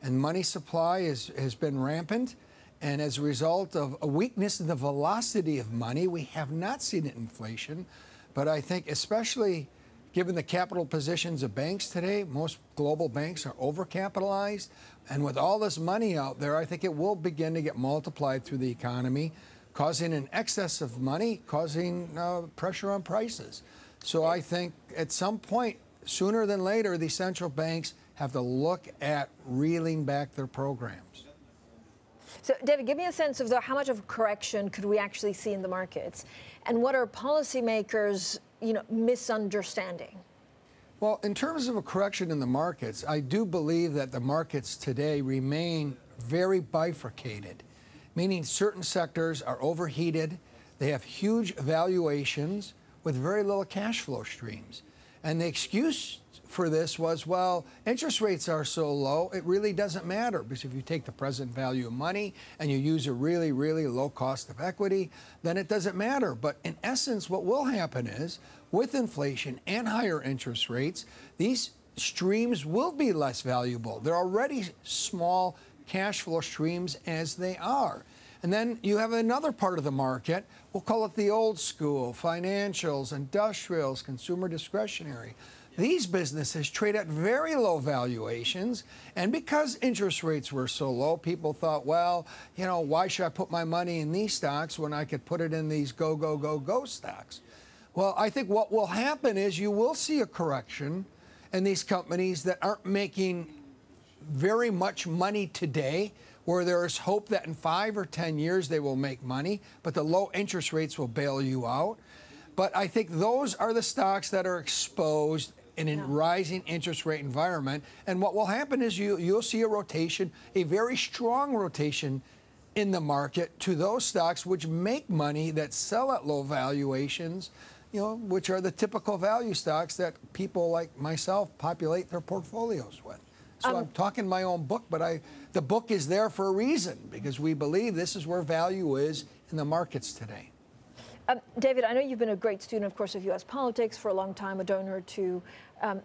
And money supply has been rampant. And as a result of a weakness in the velocity of money, we have not seen inflation. But I think especially given the capital positions of banks today, most global banks are overcapitalized. And with all this money out there, I think it will begin to get multiplied through the economy, causing an excess of money, causing pressure on prices. So I think at some point, sooner than later, the central banks have to look at reeling back their programs. So, David, give me a sense of how much of a correction could we actually see in the markets? And what are policymakers, misunderstanding? Well, in terms of a correction in the markets, I do believe that the markets today remain very bifurcated, meaning certain sectors are overheated. They have huge valuations with very little cash flow streams. And the excuse for this was, well, interest rates are so low, it really doesn't matter, because if you take the present value of money and you use a really, really low cost of equity, then it doesn't matter. But in essence, what will happen is, with inflation and higher interest rates, these streams will be less valuable. They're already small cash flow streams as they are. And then you have another part of the market, we'll call it the old school, financials, industrials, consumer discretionary. These businesses trade at very low valuations, and because interest rates were so low, people thought, well, why should I put my money in these stocks when I could put it in these go, go, go, go stocks? Well, I think what will happen is you will see a correction in these companies that aren't making very much money today, where there is hope that in 5 or 10 years they will make money, but the low interest rates will bail you out. But I think those are the stocks that are exposed in a rising interest rate environment. And what will happen is you'll see a rotation, a very strong rotation in the market to those stocks which make money, that sell at low valuations, which are the typical value stocks that people like myself populate their portfolios with. So I'm talking my own book, but the book is there for a reason, because we believe this is where value is in the markets today. David, I know you've been a great student, of course, of U.S. politics for a long time, a donor to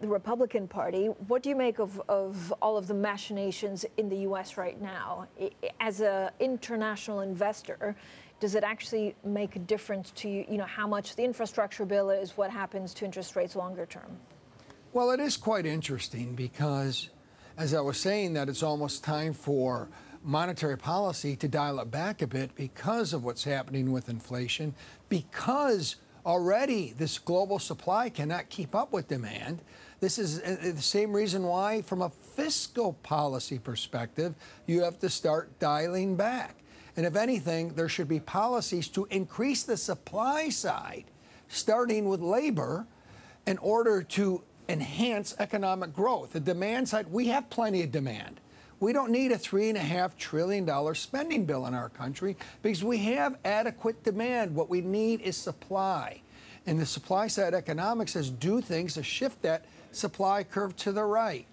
the Republican Party. What do you make of all of the machinations in the U.S. right now? As an international investor, does it actually make a difference to you, how much the infrastructure bill is, what happens to interest rates longer term? Well, it is quite interesting because, as I was saying, that it's almost time for monetary policy to dial it back a bit because of what's happening with inflation, because already this global supply cannot keep up with demand. This is the same reason why, from a fiscal policy perspective, you have to start dialing back. And if anything, there should be policies to increase the supply side, starting with labor, in order to enhance economic growth. The demand side, we have plenty of demand. We don't need a $3.5 trillion spending bill in our country because we have adequate demand. What we need is supply. And the supply side economics says do things to shift that supply curve to the right,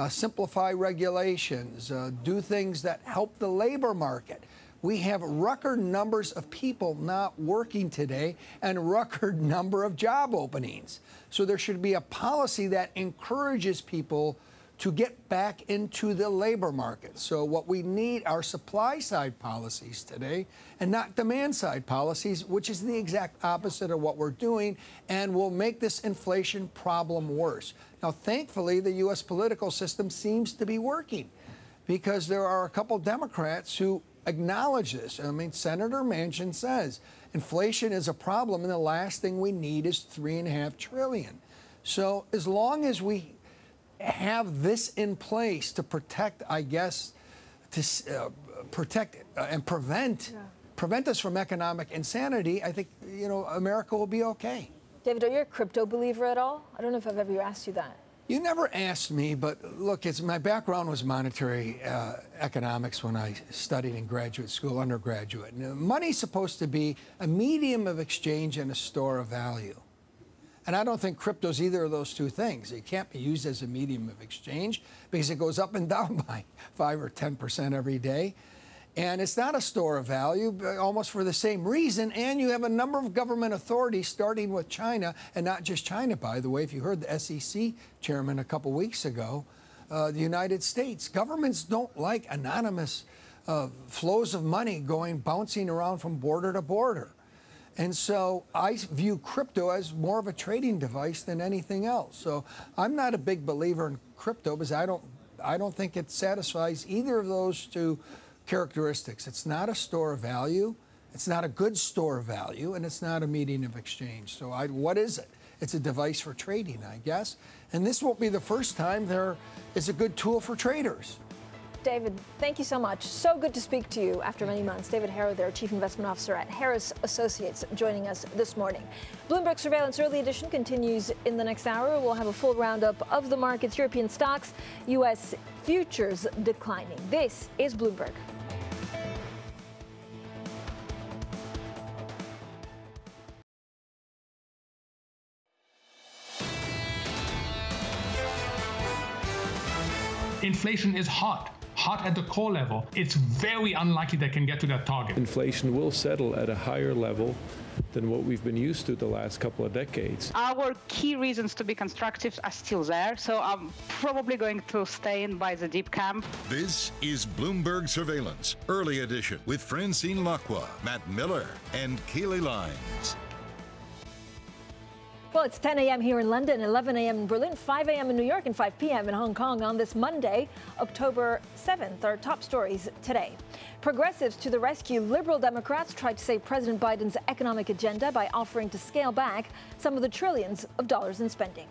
simplify regulations, do things that help the labor market. We have record numbers of people not working today and record number of job openings. So there should be a policy that encourages people to get back into the labor market. So what we need are supply-side policies today and not demand-side policies, which is the exact opposite of what we're doing and will make this inflation problem worse. Now, thankfully, the U.S. political system seems to be working because there are a couple Democrats who acknowledge this. I mean, Senator Manchin says inflation is a problem and the last thing we need is $3.5 trillion. So as long as we have this in place to protect, I guess, to protect and prevent us from economic insanity, I think, you know, America will be okay. David, are you a crypto believer at all? I don't know if I've ever asked you that. You never asked me, but look, my background was monetary economics when I studied in graduate school, undergraduate. And money's supposed to be a medium of exchange and a store of value. And I don't think crypto's either of those two things. It can't be used as a medium of exchange because it goes up and down by 5 or 10% every day. And it's not a store of value, almost for the same reason. And you have a number of government authorities, starting with China, and not just China, by the way. If you heard the SEC chairman a couple weeks ago, the United States, governments don't like anonymous flows of money bouncing around from border to border. And so I view crypto as more of a trading device than anything else. So I'm not a big believer in crypto because I don't think it satisfies either of those two characteristics. It's not a store of value, it's not a good store of value, and it's not a medium of exchange. So what is it? It's a device for trading, I guess. And this won't be the first time there is a good tool for traders. David, thank you so much. So good to speak to you after many months. David Herro, their Chief Investment Officer at Harris Associates, joining us this morning. Bloomberg Surveillance Early Edition continues in the next hour. We'll have a full roundup of the markets, European stocks, U.S. futures declining. This is Bloomberg. Inflation is hot at the core level. It's very unlikely they can get to that target. Inflation will settle at a higher level than what we've been used to the last couple of decades. Our key reasons to be constructive are still there, so I'm probably going to stay in by the deep camp. This is Bloomberg Surveillance, Early Edition, with Francine Lacqua, Matt Miller, and Kailey Leinz. Well, it's 10 a.m. here in London, 11 a.m. in Berlin, 5 a.m. in New York, and 5 p.m. in Hong Kong on this Monday, October 7th. Our top stories today. Progressives to the rescue. Liberal Democrats tried to save President Biden's economic agenda by offering to scale back some of the trillions of dollars in spending.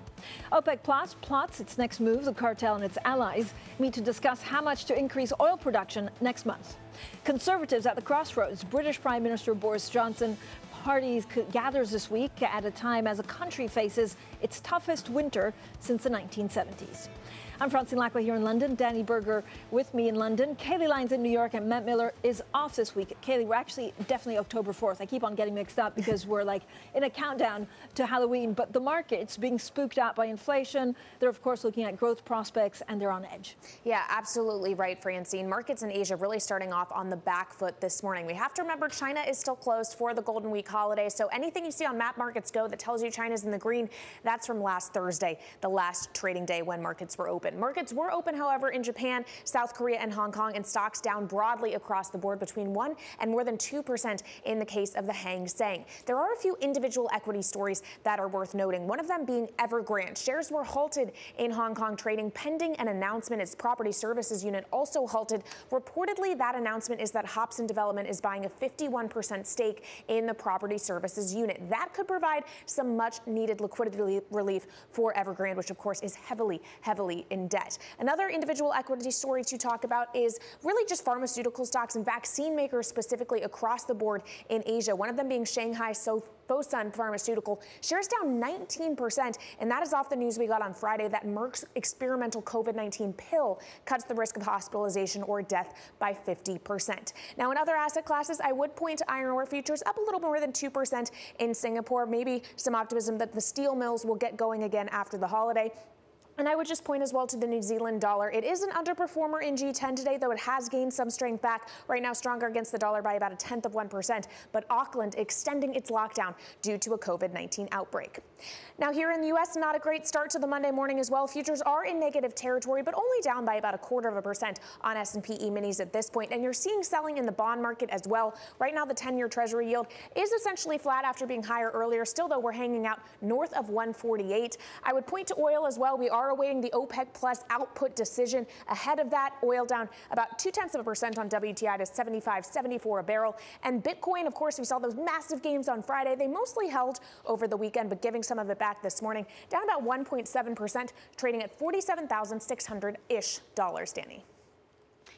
OPEC Plus plots its next move. The cartel and its allies meet to discuss how much to increase oil production next month. Conservatives at the crossroads. British Prime Minister Boris Johnson parties gathers this week at a time as the country faces its toughest winter since the 1970s. I'm Francine Lacqua here in London. Danny Berger with me in London. Kailey Leinz in New York, and Matt Miller is off this week. Kailey, we're actually definitely October 4th. I keep on getting mixed up because we're like in a countdown to Halloween. But the market's being spooked out by inflation. They're, of course, looking at growth prospects, and they're on edge. Yeah, absolutely right, Francine. Markets in Asia really starting off on the back foot this morning. We have to remember China is still closed for the Golden Week holiday. So anything you see on Map Markets Go that tells you China's in the green, that's from last Thursday, the last trading day when markets were open. Markets were open, however, in Japan, South Korea, and Hong Kong, and stocks down broadly across the board between 1% and more than 2% in the case of the Hang Seng. There are a few individual equity stories that are worth noting, one of them being Evergrande. Shares were halted in Hong Kong trading pending an announcement. Its property services unit also halted. Reportedly, that announcement is that Hobson Development is buying a 51% stake in the property services unit. That could provide some much-needed liquidity relief for Evergrande, which, of course, is heavily in debt. Another individual equity story to talk about is really just pharmaceutical stocks and vaccine makers specifically across the board in Asia, one of them being Shanghai Fosun Pharmaceutical. Shares down 19%, and that is off the news we got on Friday that Merck's experimental COVID-19 pill cuts the risk of hospitalization or death by 50%. Now, in other asset classes, I would point to iron ore futures up a little more than 2% in Singapore. Maybe some optimism that the steel mills will get going again after the holiday. And I would just point as well to the New Zealand dollar. It is an underperformer in G10 today, though it has gained some strength back. Right now, stronger against the dollar by about 0.1%. But Auckland extending its lockdown due to a COVID-19 outbreak. Now, here in the U.S., not a great start to the Monday morning as well. Futures are in negative territory, but only down by about 0.25% on S&P E-minis at this point. And you're seeing selling in the bond market as well. Right now, the 10-year Treasury yield is essentially flat after being higher earlier. Still, though, we're hanging out north of 148. I would point to oil as well. We are awaiting the OPEC Plus output decision. Ahead of that, oil down about 0.2% on WTI to 75.74 a barrel. And Bitcoin, of course, we saw those massive gains on Friday. They mostly held over the weekend, but giving some of it back this morning, down about 1.7%, trading at $47,600-ish, Danny.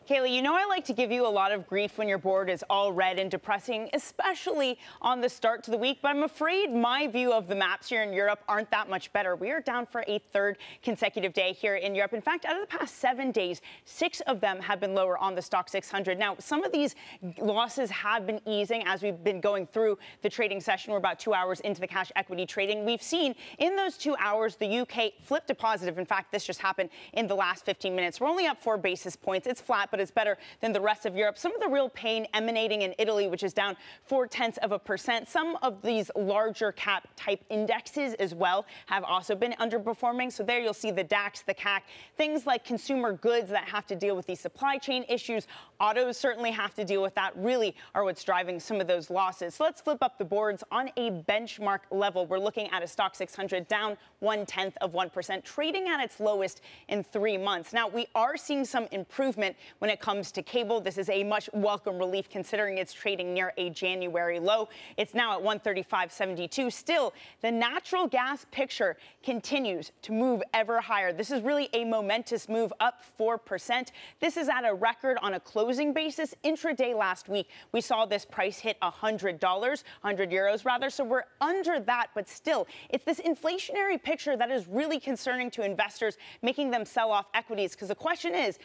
Kailey, you know I like to give you a lot of grief when your board is all red and depressing, especially on the start to the week. But I'm afraid my view of the maps here in Europe aren't that much better. We are down for a third consecutive day here in Europe. In fact, out of the past 7 days, 6 of them have been lower on the Stock 600. Now, some of these losses have been easing as we've been going through the trading session. We're about 2 hours into the cash equity trading. We've seen in those 2 hours, the UK flipped to positive. In fact, this just happened in the last 15 minutes. We're only up 4 basis points. It's flat, but it's better than the rest of Europe. Some of the real pain emanating in Italy, which is down 0.4%. Some of these larger cap type indexes as well have also been underperforming. So there you'll see the DAX, the CAC, things like consumer goods that have to deal with these supply chain issues. Autos certainly have to deal with that, really are what's driving some of those losses. So let's flip up the boards on a benchmark level. We're looking at a Stock 600 down 0.1%, trading at its lowest in 3 months. Now, we are seeing some improvement when it comes to cable. This is a much welcome relief considering it's trading near a January low. It's now at 135.72. Still, the natural gas picture continues to move ever higher. This is really a momentous move, up 4%. This is at a record on a closing basis. Intraday last week, we saw this price hit $100, 100 euros rather. So we're under that, but still, it's this inflationary picture that is really concerning to investors, making them sell off equities. Because the question is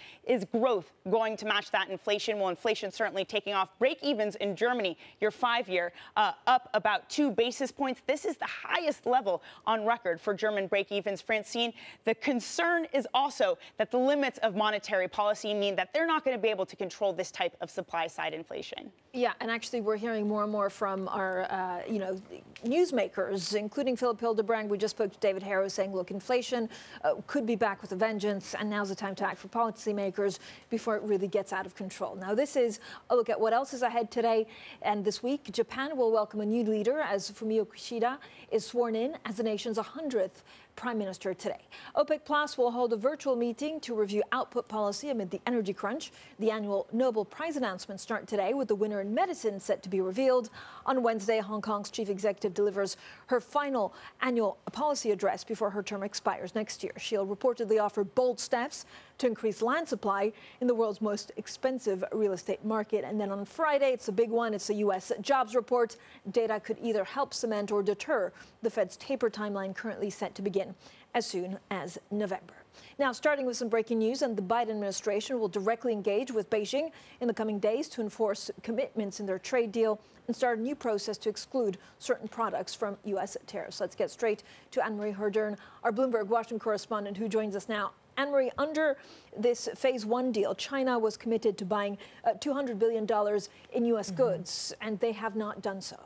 growth going to match that inflation? Well, inflation certainly taking off. Break-evens in Germany, your 5-year, up about 2 basis points. This is the highest level on record for German break-evens. Francine, the concern is also that the limits of monetary policy mean that they're not going to be able to control this type of supply-side inflation. Yeah, and actually we're hearing more and more from our, newsmakers, including Philip Hildebrand. We just spoke to David Herro saying, look, inflation could be back with a vengeance, and now's the time to act for policymakers before it really gets out of control. Now, this is a look at what else is ahead today and this week. Japan will welcome a new leader as Fumio Kishida is sworn in as the nation's 100th Prime Minister today. OPEC Plus will hold a virtual meeting to review output policy amid the energy crunch. The annual Nobel Prize announcements start today with the winner in medicine set to be revealed. On Wednesday, Hong Kong's chief executive delivers her final annual policy address before her term expires next year. She'll reportedly offer bold steps to increase land supply in the world's most expensive real estate market. And then on Friday, it's a big one. It's the U.S. jobs report. Data could either help cement or deter the Fed's taper timeline, currently set to begin as soon as November. Now, starting with some breaking news, and the Biden administration will directly engage with Beijing in the coming days to enforce commitments in their trade deal and start a new process to exclude certain products from U.S. tariffs. Let's get straight to Anne-Marie Herdern, our Bloomberg Washington correspondent, who joins us now. Anne-Marie, under this Phase 1 deal, China was committed to buying $200 billion in U.S. goods, and they have not done so.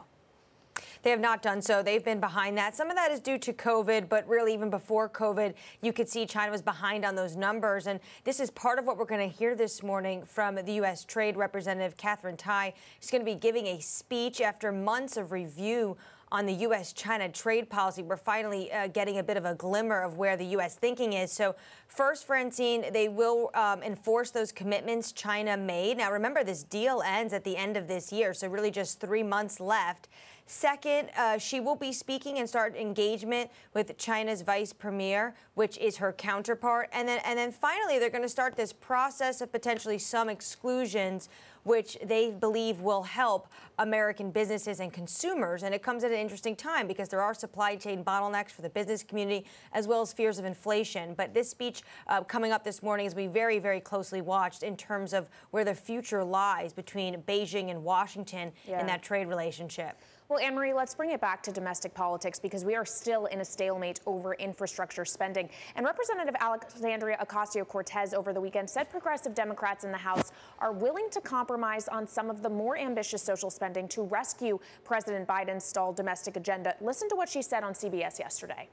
They have not done so. They've been behind that. Some of that is due to COVID, but really even before COVID, you could see China was behind on those numbers. And this is part of what we're going to hear this morning from the U.S. Trade Representative Katherine Tai. She's going to be giving a speech after months of review on the U.S.-China trade policy. We're finally getting a bit of a glimmer of where the U.S. thinking is. So first, Francine, they will enforce those commitments China made. Now, remember, this deal ends at the end of this year, so really just 3 months left. Second, she will be speaking and start engagement with China's vice premier, which is her counterpart. And then finally, they're going to start this process of potentially some exclusions, which they believe will help American businesses and consumers. And it comes at an interesting time because there are supply chain bottlenecks for the business community, as well as fears of inflation. But this speech coming up this morning is being very, very closely watched in terms of where the future lies between Beijing and Washington in that trade relationship. Well, Anne-Marie, let's bring it back to domestic politics because we are still in a stalemate over infrastructure spending. And Representative Alexandria Ocasio-Cortez over the weekend said progressive Democrats in the House are willing to compromise on some of the more ambitious social spending to rescue President Biden's stalled domestic agenda. Listen to what she said on CBS yesterday.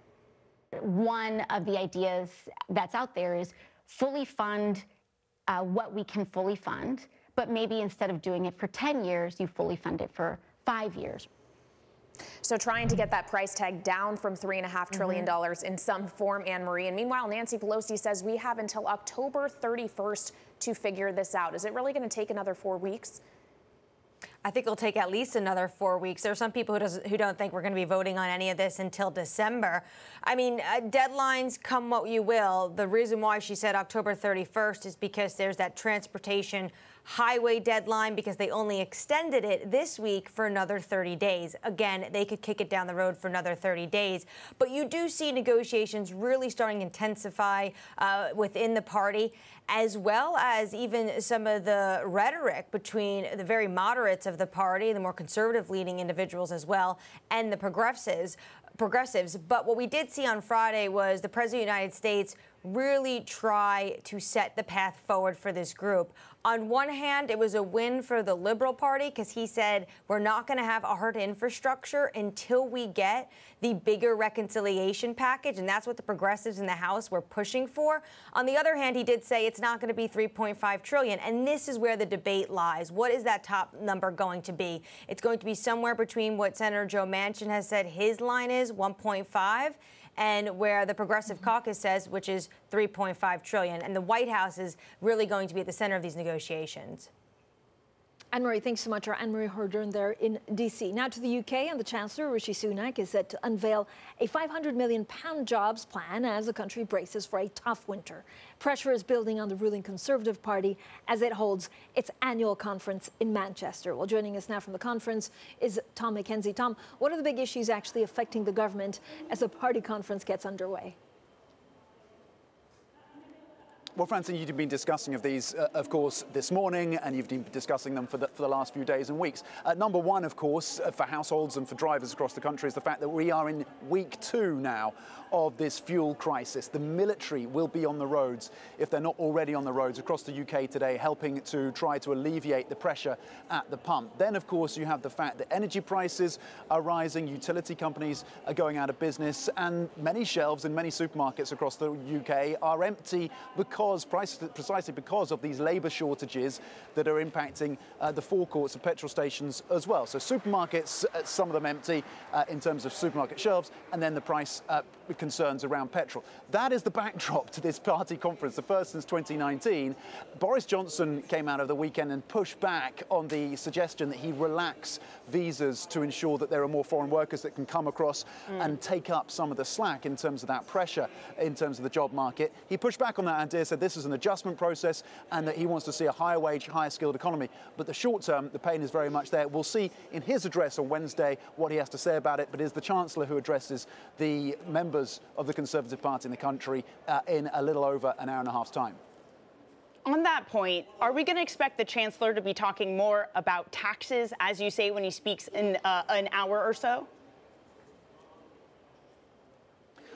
One of the ideas that's out there is fully fund what we can fully fund, but maybe instead of doing it for 10 years, you fully fund it for 5 years. So trying to get that price tag down from $3.5 trillion in some form, Anne-Marie. And meanwhile, Nancy Pelosi says we have until October 31st to figure this out. Is it really going to take another 4 weeks? I think it'll take at least another 4 weeks. There are some people who don't think we're going to be voting on any of this until December. I mean, deadlines, come what you will. The reason why she said October 31st is because there's that transportation highway deadline, because they only extended it this week for another 30 days. Again, they could kick it down the road for another 30 days. But you do see negotiations really starting to intensify within the party, as well as even some of the rhetoric between the very moderates of the party, the more conservative-leaning individuals as well, and the progressives. But what we did see on Friday was the President of the United States really try to set the path forward for this group. On one hand, it was a win for the Liberal Party because he said we're not going to have a hard infrastructure until we get the bigger reconciliation package, and that's what the progressives in the House were pushing for. On the other hand, he did say it's not going to be $3.5 trillion, and this is where the debate lies. What is that top number going to be? It's going to be somewhere between what Senator Joe Manchin has said his line is, 1.5, and where the Progressive Caucus says, which is $3.5 trillion. And the White House is really going to be at the center of these negotiations. Anne-Marie, thanks so much. Our Anne-Marie Hordern there in D.C. Now to the UK, and the Chancellor, Rishi Sunak, is set to unveil a £500 million jobs plan as the country braces for a tough winter. Pressure is building on the ruling Conservative Party as it holds its annual conference in Manchester. Well, joining us now from the conference is Tom McKenzie. Tom, what are the big issues actually affecting the government as the party conference gets underway? Well, Francine, you've been discussing of these, of course, this morning, and you've been discussing them for the last few days and weeks. Number one, of course, for households and for drivers across the country is the fact that we are in week 2 now of this fuel crisis. The military will be on the roads, if they're not already on the roads, across the UK today, helping to try to alleviate the pressure at the pump. Then, of course, you have the fact that energy prices are rising, utility companies are going out of business, and many shelves in many supermarkets across the UK are empty precisely because of these labour shortages that are impacting the forecourts of petrol stations as well. So supermarkets, some of them empty in terms of supermarket shelves, and then the price concerns around petrol. That is the backdrop to this party conference, the first since 2019. Boris Johnson came out of the weekend and pushed back on the suggestion that he relax visas to ensure that there are more foreign workers that can come across and take up some of the slack in terms of that pressure in terms of the job market. He pushed back on that idea, said this is an adjustment process and that he wants to see a higher wage, higher skilled economy. But the short term, the pain is very much there. We'll see in his address on Wednesday what he has to say about it, but it is the Chancellor who addresses the members of the Conservative Party in the country in a little over an hour and a half's time. On that point, are we going to expect the Chancellor to be talking more about taxes, as you say, when he speaks in an hour or so?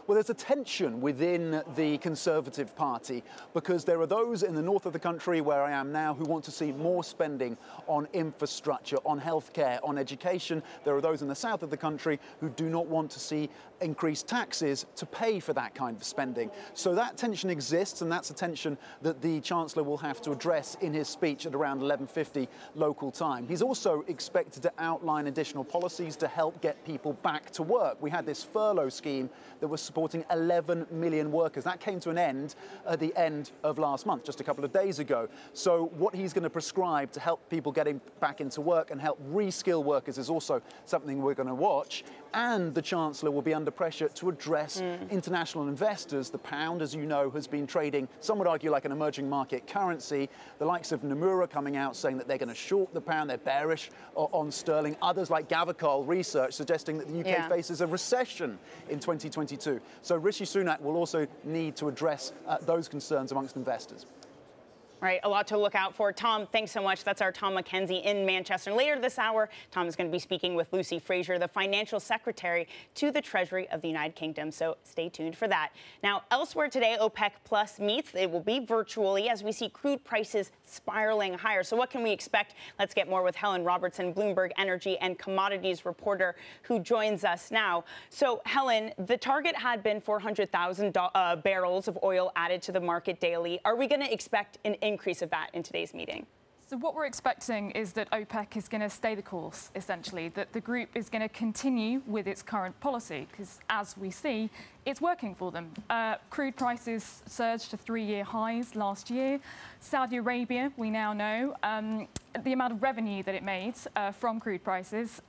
Well, there's a tension within the Conservative Party because there are those in the north of the country where I am now who want to see more spending on infrastructure, on healthcare, on education. There are those in the south of the country who do not want to see increased taxes to pay for that kind of spending. So that tension exists, and that's a tension that the Chancellor will have to address in his speech at around 11:50 local time. He's also expected to outline additional policies to help get people back to work. We had this furlough scheme that was supporting 11 million workers. That came to an end at the end of last month, just a couple of days ago. So what he's going to prescribe to help people getting back into work and help reskill workers is also something we're going to watch. And the Chancellor will be under pressure to address international investors. The pound, as you know, has been trading, some would argue, like an emerging market currency. The likes of Nomura coming out saying that they're going to short the pound, they're bearish on sterling. Others like Gavakol Research suggesting that the UK faces a recession in 2022. So Rishi Sunak will also need to address those concerns amongst investors. Right, a lot to look out for. Tom, thanks so much. That's our Tom McKenzie in Manchester. And later this hour, Tom is going to be speaking with Lucy Frazer, the financial secretary to the Treasury of the United Kingdom. So stay tuned for that. Now, elsewhere today, OPEC Plus meets. It will be virtually as we see crude prices spiraling higher. So what can we expect? Let's get more with Helen Robertson, Bloomberg energy and commodities reporter, who joins us now. So, Helen, the target had been 400,000 barrels of oil added to the market daily. Are we going to expect an increase of that in today's meeting? So what we're expecting is that OPEC is going to stay the course, essentially, that the group is going to continue with its current policy, because as we see, it's working for them. Crude prices surged to 3-year highs last year. Saudi Arabia, we now know, the amount of revenue that it made from crude prices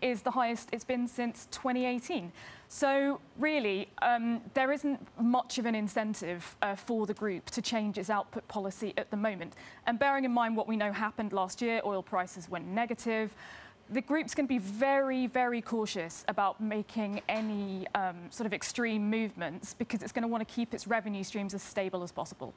is the highest it's been since 2018. So really, there isn't much of an incentive for the group to change its output policy at the moment. And bearing in mind what we know happened last year, oil prices went negative. The group's going to be very, very cautious about making any sort of extreme movements because it's going to want to keep its revenue streams as stable as possible.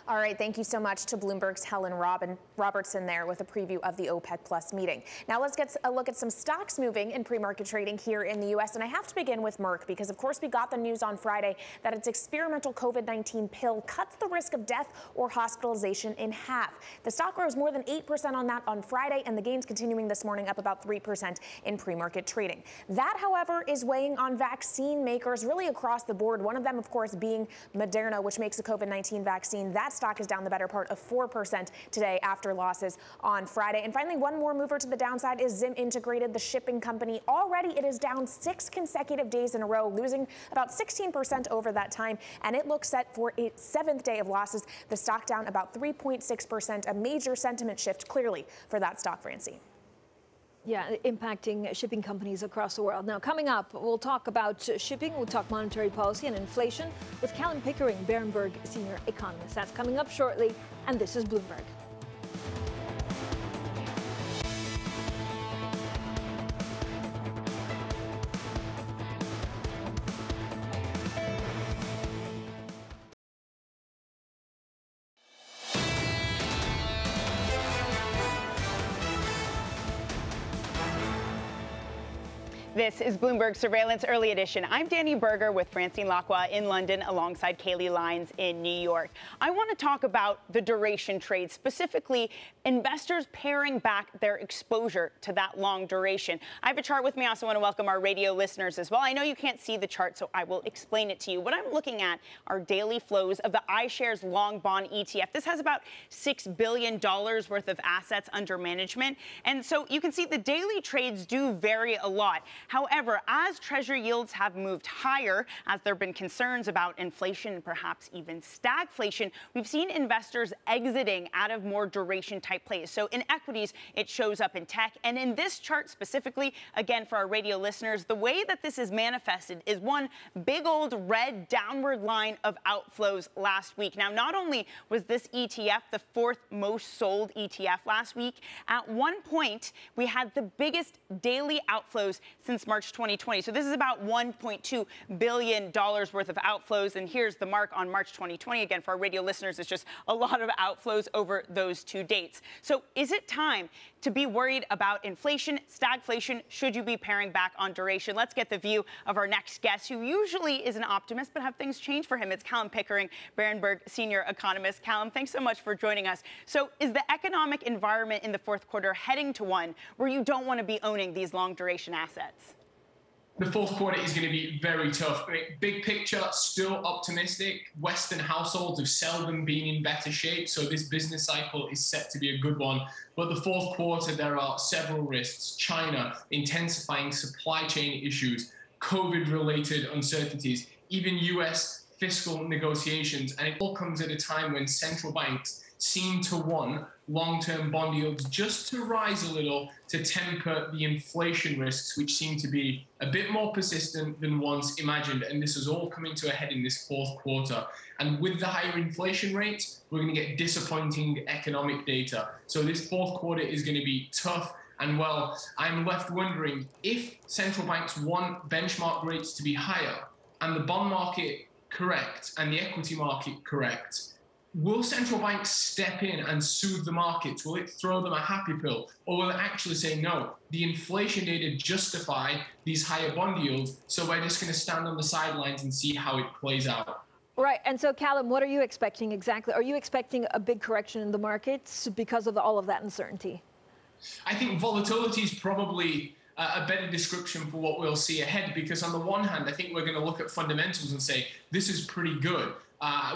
All right, thank you so much to Bloomberg's Helen Robertson there with a preview of the OPEC Plus meeting. Now let's get a look at some stocks moving in pre-market trading here in the U.S. And I have to begin with Merck because, of course, we got the news on Friday that its experimental COVID-19 pill cuts the risk of death or hospitalization in half. The stock rose more than 8% on that on Friday, and the gains continuing this morning up about 3% in pre-market trading. That, however, is weighing on vaccine makers really across the board. One of them, of course, being Moderna, which makes a COVID-19 vaccine. That stock is down the better part of 4% today after losses on Friday. And finally, one more mover to the downside is Zim Integrated, the shipping company. Already it is down 6 consecutive days in a row, losing about 16% over that time. And it looks set for its 7th day of losses. The stock down about 3.6%, a major sentiment shift clearly for that stock, Francine. Yeah, impacting shipping companies across the world. Now, coming up, we'll talk about shipping, we'll talk monetary policy and inflation with Kallum Pickering, Berenberg Senior Economist. That's coming up shortly, and this is Bloomberg. This is Bloomberg Surveillance Early Edition. I'm Danny Berger with Francine Lacqua in London alongside Kailey Leinz in New York. I want to talk about the duration trade, specifically investors paring back their exposure to that long duration. I have a chart with me. I also want to welcome our radio listeners as well. I know you can't see the chart, so I will explain it to you. What I'm looking at are daily flows of the iShares Long Bond ETF. This has about $6 billion worth of assets under management. And so you can see the daily trades do vary a lot. However, as Treasury yields have moved higher, as there have been concerns about inflation and perhaps even stagflation, we've seen investors exiting out of more duration-type plays. So in equities, it shows up in tech. And in this chart specifically, again, for our radio listeners, the way that this is manifested is one big old red downward line of outflows last week. Now, not only was this ETF the 4th most sold ETF last week, at one point, we had the biggest daily outflows since March 2020. So this is about $1.2 billion worth of outflows. And here's the mark on March 2020. Again, for our radio listeners, it's just a lot of outflows over those 2 dates. So is it time to be worried about inflation, stagflation? Should you be paring back on duration? Let's get the view of our next guest, who usually is an optimist, but have things changed for him. It's Kallum Pickering, Berenberg Senior Economist. Kallum, thanks so much for joining us. So is the economic environment in the 4th quarter heading to one where you don't want to be owning these long duration assets? The 4th quarter is going to be very tough. I mean, big picture, still optimistic. Western households have seldom been in better shape, so this business cycle is set to be a good one. But the 4th quarter, there are several risks. China intensifying supply chain issues, COVID-related uncertainties, even US fiscal negotiations, and it all comes at a time when central banks seem to want long-term bond yields just to rise a little to temper the inflation risks, which seem to be a bit more persistent than once imagined. And this is all coming to a head in this 4th quarter. And with the higher inflation rates, we're going to get disappointing economic data. So this 4th quarter is going to be tough. And well, I'm left wondering if central banks want benchmark rates to be higher and the bond market correct and the equity market correct, will central banks step in and soothe the markets? Will it throw them a happy pill? Or will it actually say, no, the inflation data justify these higher bond yields, so we're just going to stand on the sidelines and see how it plays out? Right. And so, Kallum, what are you expecting exactly? Are you expecting a big correction in the markets because of all of that uncertainty? I think volatility is probably a better description for what we'll see ahead, because on the one hand, I think we're going to look at fundamentals and say, this is pretty good.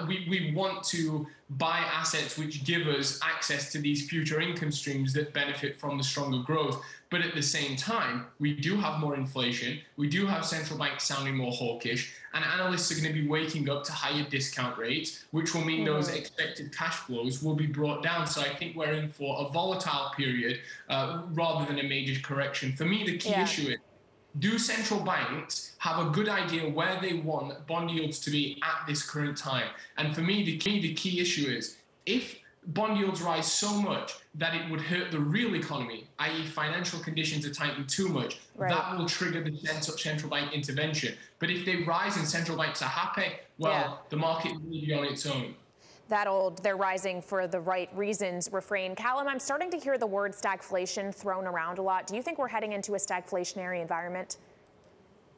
We want to buy assets which give us access to these future income streams that benefit from the stronger growth. But at the same time, we do have more inflation. We do have central banks sounding more hawkish, and analysts are going to be waking up to higher discount rates, which will mean those expected cash flows will be brought down. So I think we're in for a volatile period rather than a major correction. For me, the key issue is, do central banks have a good idea where they want bond yields to be at this current time? And for me, the key issue is, if bond yields rise so much that it would hurt the real economy, i.e. financial conditions are tightening too much, that will trigger the central bank intervention. But if they rise and central banks are happy, well, the market will be on its own. That old, they're rising for the right reasons refrain. Kallum, I'm starting to hear the word stagflation thrown around a lot. Do you think we're heading into a stagflationary environment?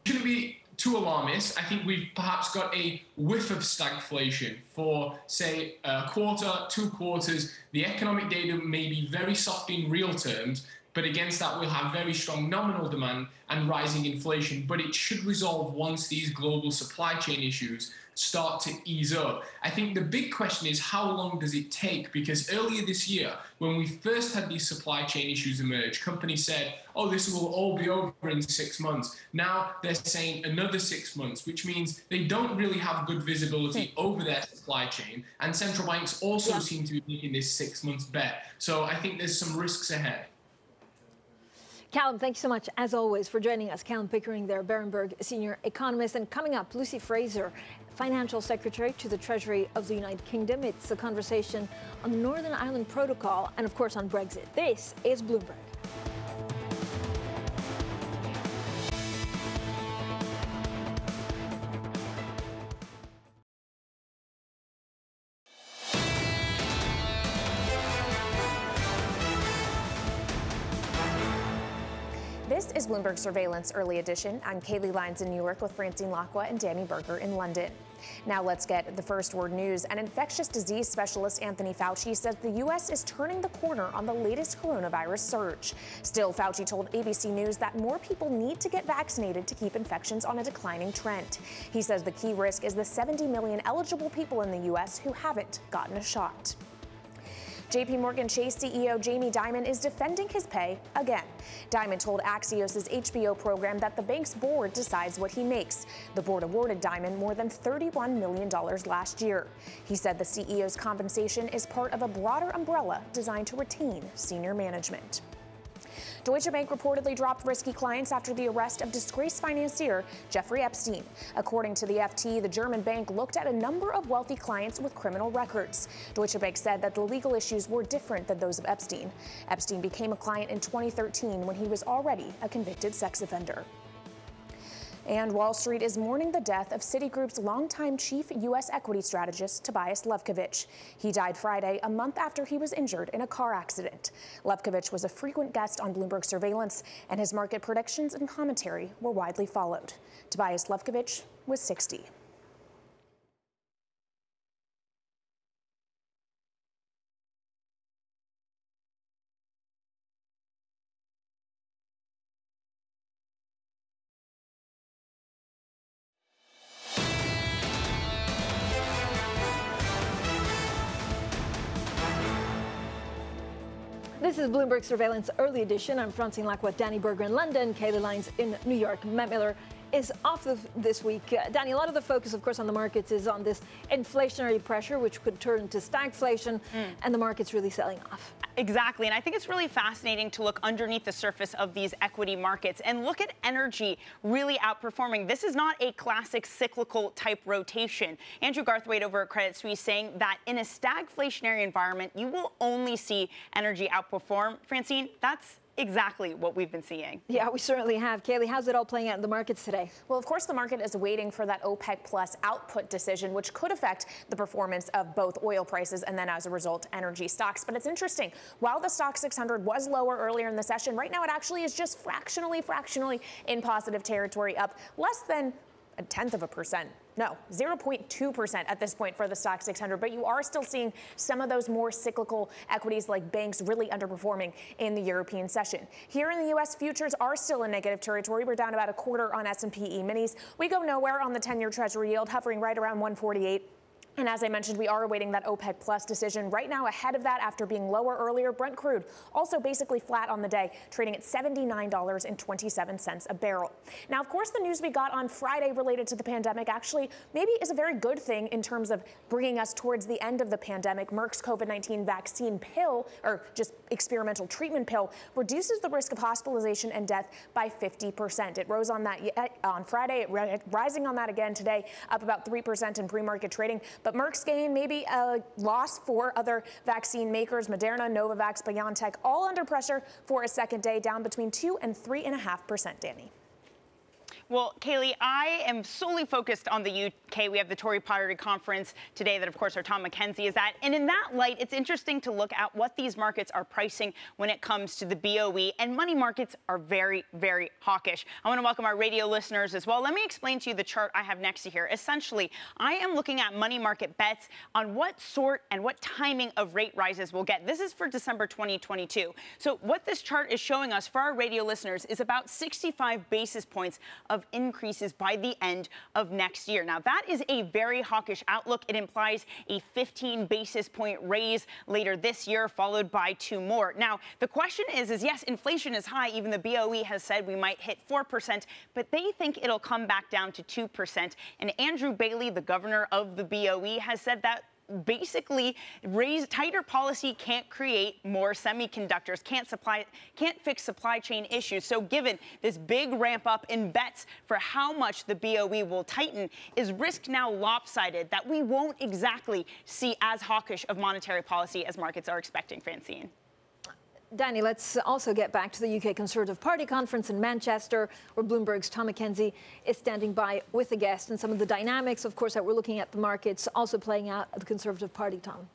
It shouldn't be too alarmist. I think we've perhaps got a whiff of stagflation for, say, a quarter, 2 quarters. The economic data may be very soft in real terms, but against that, we'll have very strong nominal demand and rising inflation. But it should resolve once these global supply chain issues start to ease up. I think the big question is, how long does it take? Because earlier this year, when we first had these supply chain issues emerge, companies said, oh, this will all be over in 6 months. Now they're saying another 6 months, which means they don't really have good visibility over their supply chain. And central banks also seem to be making this 6 months bet. So I think there's some risks ahead. Kallum, thank you so much, as always, for joining us. Kallum Pickering there, Berenberg Senior Economist. And coming up, Lucy Frazer, Financial Secretary to the Treasury of the United Kingdom. It's a conversation on the Northern Ireland Protocol and, of course, on Brexit. This is Bloomberg. This is Bloomberg Surveillance Early Edition. I'm Kailey Leinz in New York with Francine Lacqua and Danny Berger in London. Now let's get the first word news. An infectious disease specialist, Anthony Fauci, says the U.S. is turning the corner on the latest coronavirus surge. Still, Fauci told ABC News that more people need to get vaccinated to keep infections on a declining trend. He says the key risk is the 70 million eligible people in the U.S. who haven't gotten a shot. JP Morgan Chase CEO Jamie Dimon is defending his pay again. Dimon told Axios' HBO program that the bank's board decides what he makes. The board awarded Dimon more than $31 million last year. He said the CEO's compensation is part of a broader umbrella designed to retain senior management. Deutsche Bank reportedly dropped risky clients after the arrest of disgraced financier Jeffrey Epstein. According to the FT, the German bank looked at a number of wealthy clients with criminal records. Deutsche Bank said that the legal issues were different than those of Epstein. Epstein became a client in 2013 when he was already a convicted sex offender. And Wall Street is mourning the death of Citigroup's longtime chief U.S. equity strategist, Tobias Levkovich. He died Friday, a month after he was injured in a car accident. Levkovich was a frequent guest on Bloomberg Surveillance, and his market predictions and commentary were widely followed. Tobias Levkovich was 60. This is Bloomberg Surveillance Early Edition. I'm Francine Lacqua, Danny Berger in London, Kailey Leinz in New York. Matt Miller is off this week. Danny, a lot of the focus, of course, on the markets is on this inflationary pressure, which could turn to stagflation, and the market's really selling off. Exactly. And I think it's really fascinating to look underneath the surface of these equity markets and look at energy really outperforming. This is not a classic cyclical type rotation. Andrew Garthwaite over at Credit Suisse saying that in a stagflationary environment, you will only see energy outperform. Francine, that's exactly what we've been seeing. Yeah, we certainly have. Kailey, how's it all playing out in the markets today? Well, of course, the market is waiting for that OPEC Plus output decision, which could affect the performance of both oil prices and then, as a result, energy stocks. But it's interesting. While the Stock 600 was lower earlier in the session, right now it actually is just fractionally in positive territory, up less than 0.1%. No, 0.2% at this point for the Stock 600. But you are still seeing some of those more cyclical equities like banks really underperforming in the European session. Here in the U.S., futures are still in negative territory. We're down about 1/4 on S&P E-minis. We go nowhere on the 10-year Treasury yield, hovering right around 148. And as I mentioned, we are awaiting that OPEC Plus decision. Right now, ahead of that, after being lower earlier, Brent crude also basically flat on the day, trading at $79.27 a barrel. Now, of course, the news we got on Friday related to the pandemic actually maybe is a very good thing in terms of bringing us towards the end of the pandemic. Merck's COVID-19 vaccine pill, or just experimental treatment pill, reduces the risk of hospitalization and death by 50%. It rose on that on Friday, rising on that again today, up about 3% in pre-market trading. But Merck's gain may be a loss for other vaccine makers. Moderna, Novavax, BioNTech, all under pressure for a second day, down between 2 and 3.5%, Danny. Well, Kailey, I am solely focused on the UK. We have the Tory Party conference today that, of course, our Tom McKenzie is at. And in that light, it's interesting to look at what these markets are pricing when it comes to the BOE. And money markets are very, very hawkish. I want to welcome our radio listeners as well. Let me explain to you the chart I have next to here. Essentially, I am looking at money market bets on what sort and what timing of rate rises we'll get. This is for December 2022. So what this chart is showing us for our radio listeners is about 65 basis points of increases by the end of next year. Now, that is a very hawkish outlook. It implies a 15 basis point raise later this year, followed by 2 more. Now, the question is yes, inflation is high. Even the BOE has said we might hit 4%, but they think it'll come back down to 2%. And Andrew Bailey, the governor of the BOE, has said that basically tighter policy can't create more semiconductors, can't fix supply chain issues. So given this big ramp up in bets for how much the BOE will tighten, is risk now lopsided that we won't exactly see as hawkish of monetary policy as markets are expecting, Francine? Danny, let's also get back to the UK Conservative Party conference in Manchester, where Bloomberg's Tom McKenzie is standing by with a guest, and some of the dynamics, of course, that we're looking at the markets also playing out at the Conservative Party, Tom.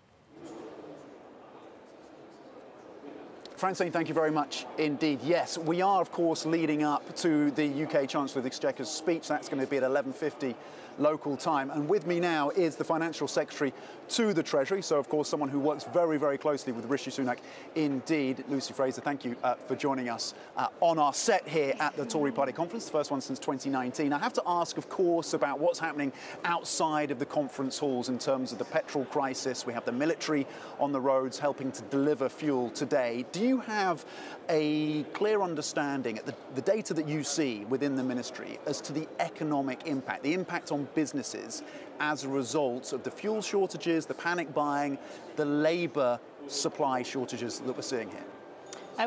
Francine, thank you very much indeed. Yes, we are, of course, leading up to the UK Chancellor of the Exchequer's speech. That's going to be at 11:50 local time. And with me now is the Financial Secretary to the Treasury. So, of course, someone who works very, very closely with Rishi Sunak indeed. Lucy Frazer, thank you for joining us on our set here at the Tory Party conference, the first one since 2019. I have to ask, of course, about what's happening outside of the conference halls in terms of the petrol crisis. We have the military on the roads helping to deliver fuel today. Do you have a clear understanding, the data that you see within the ministry, as to the economic impact, the impact on businesses as a result of the fuel shortages, the panic buying, the labour supply shortages that we're seeing here?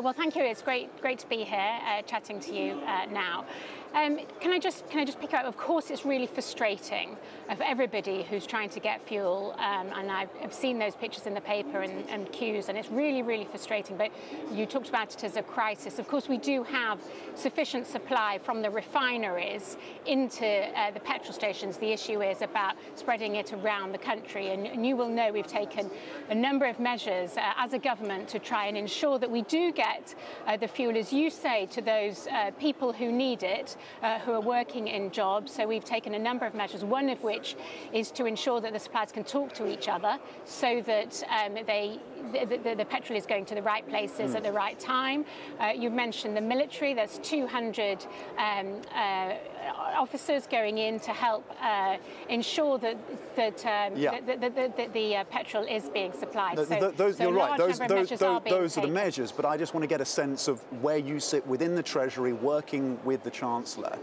Well, thank you. It's great to be here chatting to you now. Can I just pick up? Of course, it's really frustrating for everybody who's trying to get fuel, and I've seen those pictures in the paper and queues, and it's really, really frustrating. But you talked about it as a crisis. Of course, we do have sufficient supply from the refineries into the petrol stations. The issue is about spreading it around the country, and you will know we've taken a number of measures as a government to try and ensure that we do get the fuel, as you say, to those people who need it, who are working in jobs. So we've taken a number of measures, one of which is to ensure that the suppliers can talk to each other so that the petrol is going to the right places at the right time. You've mentioned the military. There's 200 officers going in to help ensure that the petrol is being supplied. You're right. Those are the measures. But I just want to get a sense of where you sit within the Treasury, working with the Chancellor,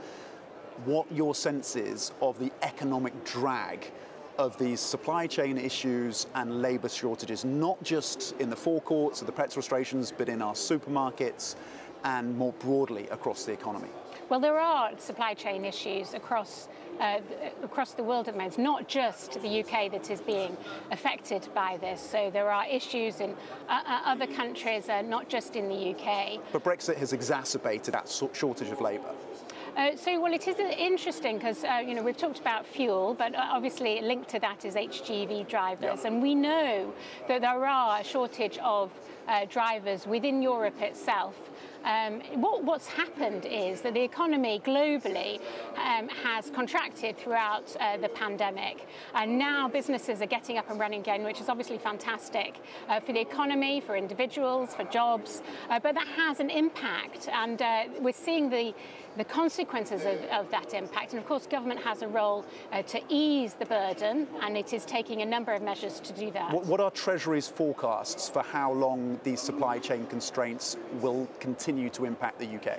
what your sense is of the economic drag of these supply chain issues and labour shortages, not just in the forecourts of the petrol stations, but in our supermarkets and more broadly across the economy. Well, there are supply chain issues across across the world at the moment. It's not just the UK that is being affected by this. So there are issues in other countries, not just in the UK. But Brexit has exacerbated that shortage of labour. Well, it is interesting because, we've talked about fuel, but obviously linked to that is HGV drivers. And we know that there are a shortage of drivers within Europe itself. What's happened is that the economy globally has contracted throughout the pandemic, and now businesses are getting up and running again, which is obviously fantastic for the economy, for individuals, for jobs, but that has an impact, and we're seeing the consequences of that impact. And of course, government has a role to ease the burden, and it is taking a number of measures to do that. What are Treasury's forecasts for how long these supply chain constraints will continue to impact the UK?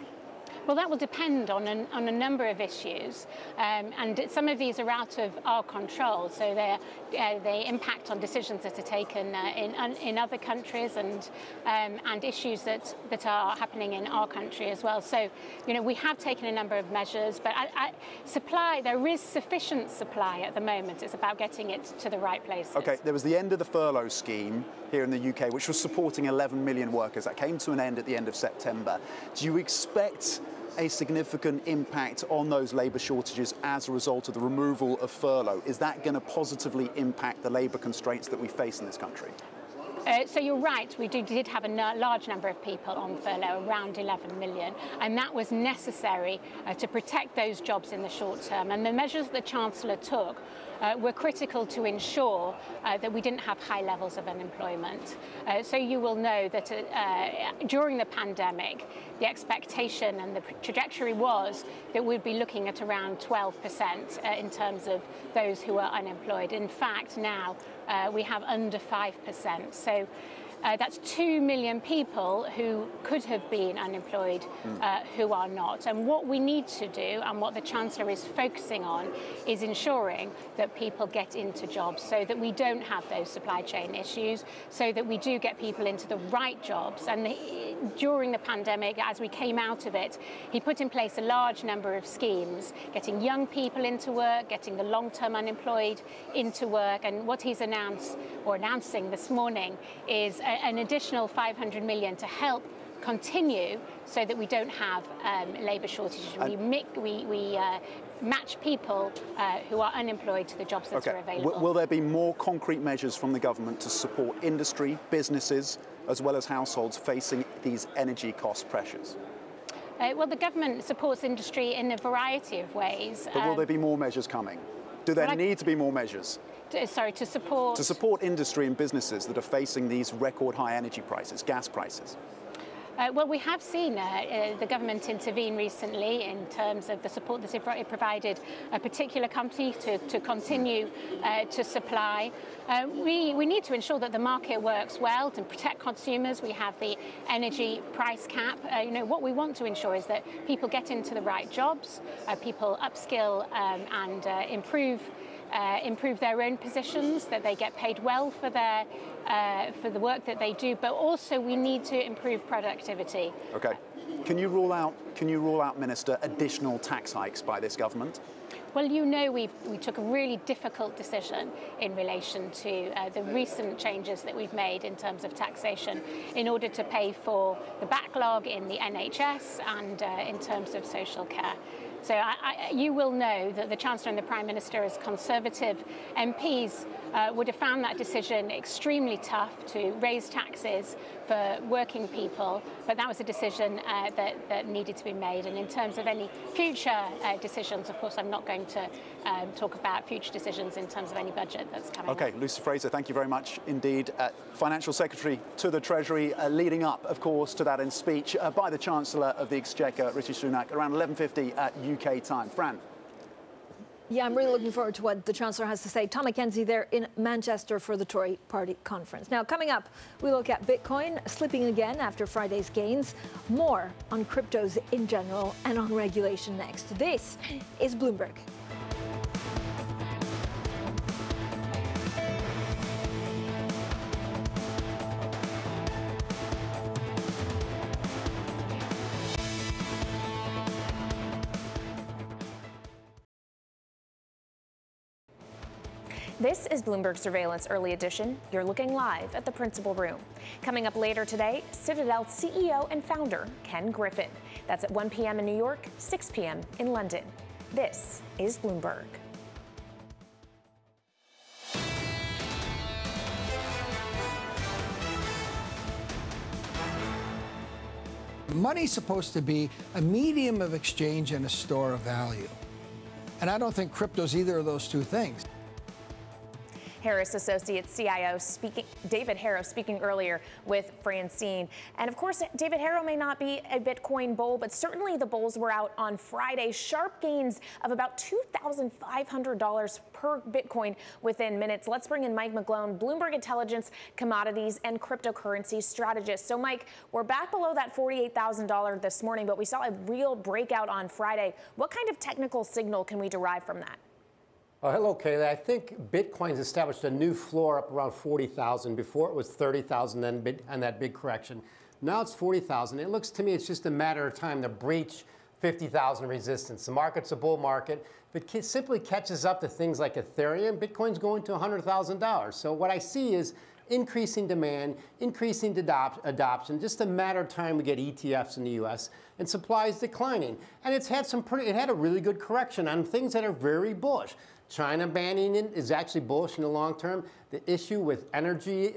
Well, that will depend on a number of issues, and some of these are out of our control. So they impact on decisions that are taken in other countries, and issues that are happening in our country as well. So, we have taken a number of measures, but there is sufficient supply at the moment. It's about getting it to the right places. Okay, there was the end of the furlough scheme here in the UK, which was supporting 11 million workers. That came to an end at the end of September. Do you expect a significant impact on those labour shortages as a result of the removal of furlough? Is that going to positively impact the labour constraints that we face in this country? So you're right, we did have a large number of people on furlough, around 11 million, and that was necessary to protect those jobs in the short term. And the measures the Chancellor took were critical to ensure that we didn't have high levels of unemployment. So you will know that during the pandemic, the expectation and the trajectory was that we'd be looking at around 12% in terms of those who are unemployed. In fact, now we have under 5%. So that's 2 million people who could have been unemployed who are not. And what we need to do, and what the Chancellor is focusing on, is ensuring that people get into jobs so that we don't have those supply chain issues, so that we do get people into the right jobs. And during the pandemic, as we came out of it, he put in place a large number of schemes, getting young people into work, getting the long-term unemployed into work. And what he's announcing this morning is an additional 500 million to help continue so that we don't have labour shortages. We match people who are unemployed to the jobs that are available. Will there be more concrete measures from the government to support industry, businesses, as well as households facing these energy cost pressures? Well, the government supports industry in a variety of ways. But will there be more measures coming? Do there need to be more measures? To support... To support industry and businesses that are facing these record high energy prices, gas prices. Well, we have seen the government intervene recently in terms of the support that it provided a particular company to continue to supply. We need to ensure that the market works well to protect consumers. We have the energy price cap. What we want to ensure is that people get into the right jobs, people upskill and improve their own positions, that they get paid well for the work that they do, but also we need to improve productivity. Okay. Can you rule out, Minister, additional tax hikes by this government? Well, we took a really difficult decision in relation to the recent changes that we've made in terms of taxation in order to pay for the backlog in the NHS and in terms of social care. So you will know that the Chancellor and the Prime Minister, as Conservative MPs, would have found that decision extremely tough to raise taxes for working people, but that was a decision that needed to be made. And in terms of any future decisions, of course, I'm not going to talk about future decisions in terms of any budget that's coming Okay, up. Lucy Frazer, thank you very much indeed. Financial Secretary to the Treasury, leading up, of course, to that in speech by the Chancellor of the Exchequer, Rishi Sunak, around 11:50 at UK time. Fran. Yeah, I'm really looking forward to what the Chancellor has to say. Tom McKenzie there in Manchester for the Tory party conference. Now, coming up, we look at Bitcoin slipping again after Friday's gains. More on cryptos in general and on regulation next. This is Bloomberg. This is Bloomberg Surveillance Early Edition. You're looking live at the principal room. Coming up later today, Citadel CEO and founder Ken Griffin. That's at 1 p.m. in New York, 6 p.m. in London. This is Bloomberg. Money's supposed to be a medium of exchange and a store of value. And I don't think crypto's either of those two things. Harris Associates CIO David Herro speaking earlier with Francine. And of course, David Herro may not be a Bitcoin bull, but certainly the bulls were out on Friday. Sharp gains of about $2,500 per Bitcoin within minutes. Let's bring in Mike McGlone, Bloomberg Intelligence, commodities and cryptocurrency strategist. So Mike, we're back below that $48,000 this morning, but we saw a real breakout on Friday. What kind of technical signal can we derive from that? Hello, Kailey. I think Bitcoin's established a new floor up around 40,000. Before it was 30,000 and that big correction. Now it's 40,000. It looks to me it's just a matter of time to breach 50,000 resistance. The market's a bull market. If it simply catches up to things like Ethereum, Bitcoin's going to $100,000. So what I see is increasing demand, increasing adoption, just a matter of time we get ETFs in the U.S. and supply is declining. And it had a really good correction on things that are very bullish. China banning it is actually bullish in the long term. The issue with energy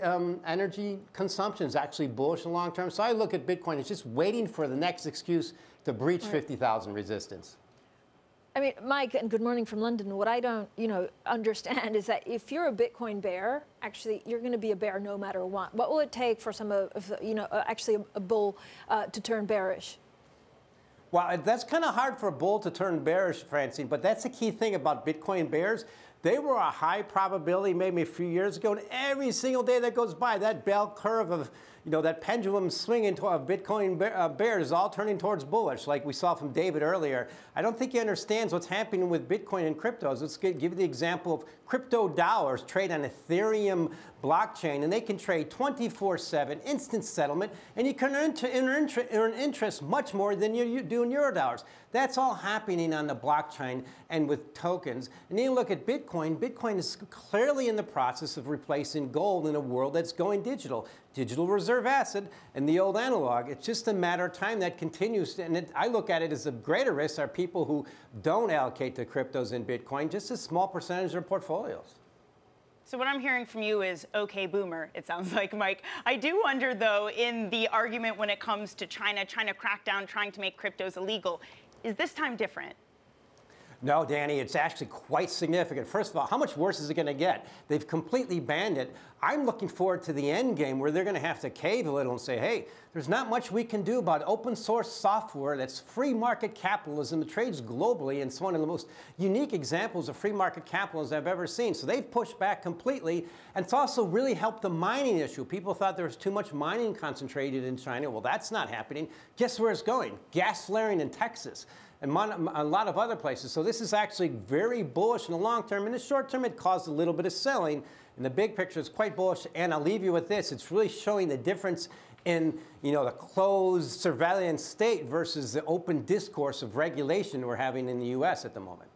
consumption is actually bullish in the long term. So I look at Bitcoin as just waiting for the next excuse to breach 50,000 resistance. I mean, Mike, and good morning from London. What I don't, understand is that if you're a Bitcoin bear, actually, you're going to be a bear no matter what. What will it take for some actually a bull to turn bearish? Well, that's kind of hard for a bull to turn bearish, Francine, but that's the key thing about Bitcoin bears. They were a high probability maybe a few years ago, and every single day that goes by, that bell curve of, that pendulum swinging to a Bitcoin bear is all turning towards bullish, like we saw from David earlier. I don't think he understands what's happening with Bitcoin and cryptos. Let's give you the example of crypto dollars trade on Ethereum blockchain, and they can trade 24/7, instant settlement, and you can earn interest much more than you do in Eurodollars. That's all happening on the blockchain and with tokens. And then you look at Bitcoin. Bitcoin is clearly in the process of replacing gold in a world that's going digital. Digital reserve asset and the old analog. It's just a matter of time that continues. And I look at it as the greater risk are people who don't allocate to cryptos and Bitcoin, just a small percentage of their portfolios. So what I'm hearing from you is, okay, boomer, it sounds like, Mike. I do wonder, though, in the argument when it comes to China crackdown, trying to make cryptos illegal, is this time different? No, Danny, it's actually quite significant. First of all, how much worse is it going to get? They've completely banned it. I'm looking forward to the end game where they're going to have to cave a little and say, hey, there's not much we can do about open source software that's free market capitalism that trades globally, and it's one of the most unique examples of free market capitalism I've ever seen. So they've pushed back completely, and it's also really helped the mining issue. People thought there was too much mining concentrated in China. Well, that's not happening. Guess where it's going? Gas flaring in Texas and a lot of other places. So this is actually very bullish in the long term. In the short term, it caused a little bit of selling. In the big picture, it's quite bullish. And I'll leave you with this. It's really showing the difference in the closed surveillance state versus the open discourse of regulation we're having in the U.S. at the moment.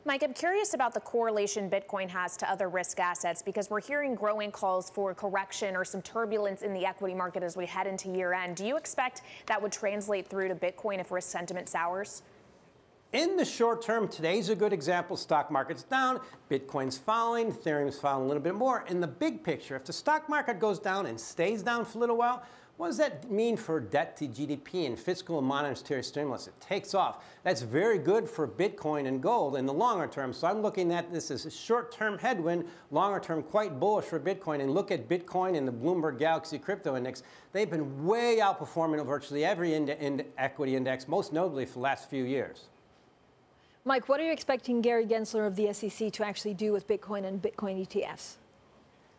Mike, I'm curious about the correlation Bitcoin has to other risk assets, because we're hearing growing calls for correction or some turbulence in the equity market as we head into year end. Do you expect that would translate through to Bitcoin if risk sentiment sours? In the short term, today's a good example. Stock market's down, Bitcoin's falling, Ethereum's falling a little bit more. In the big picture, if the stock market goes down and stays down for a little while, what does that mean for debt to GDP and fiscal and monetary stimulus? It takes off. That's very good for Bitcoin and gold in the longer term. So I'm looking at this as a short-term headwind, longer term quite bullish for Bitcoin. And look at Bitcoin and the Bloomberg Galaxy Crypto Index. They've been way outperforming virtually every equity index, most notably for the last few years. Mike, what are you expecting Gary Gensler of the SEC to actually do with Bitcoin and Bitcoin ETFs?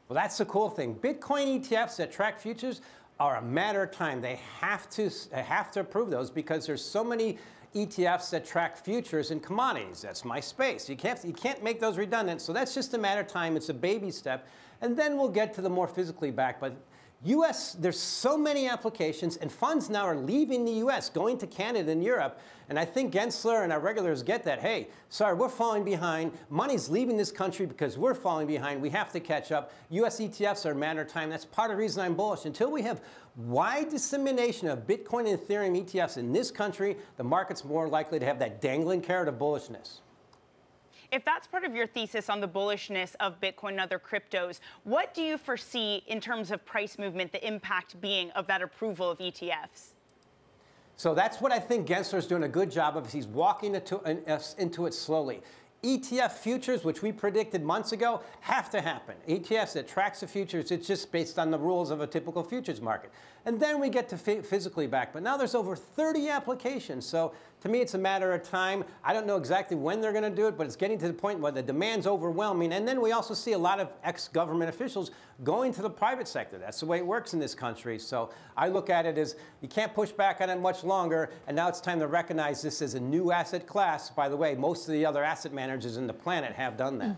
Well, that's the cool thing. Bitcoin ETFs that track futures are a matter of time. They have to approve those because there's so many ETFs that track futures and commodities. That's my space. You can't make those redundant. So that's just a matter of time. It's a baby step. And then we'll get to the more physically backed. But there's so many applications, and funds now are leaving the U.S., going to Canada and Europe. And I think Gensler and our regulators get that, hey, sorry, we're falling behind. Money's leaving this country because we're falling behind. We have to catch up. U.S. ETFs are a matter of time. That's part of the reason I'm bullish. Until we have wide dissemination of Bitcoin and Ethereum ETFs in this country, the market's more likely to have that dangling carrot of bullishness. If that's part of your thesis on the bullishness of Bitcoin and other cryptos, what do you foresee in terms of price movement, the impact being of that approval of ETFs? So that's what I think Gensler's doing a good job of. He's walking us into it slowly. ETF futures, which we predicted months ago, have to happen. ETFs that tracks the futures, it's just based on the rules of a typical futures market. And then we get to physically back. But now there's over 30 applications. So to me, it's a matter of time. I don't know exactly when they're going to do it, but it's getting to the point where the demand's overwhelming. And then we also see a lot of ex-government officials going to the private sector. That's the way it works in this country. So I look at it as you can't push back on it much longer. And now it's time to recognize this as a new asset class. By the way, most of the other asset managers in the planet have done that.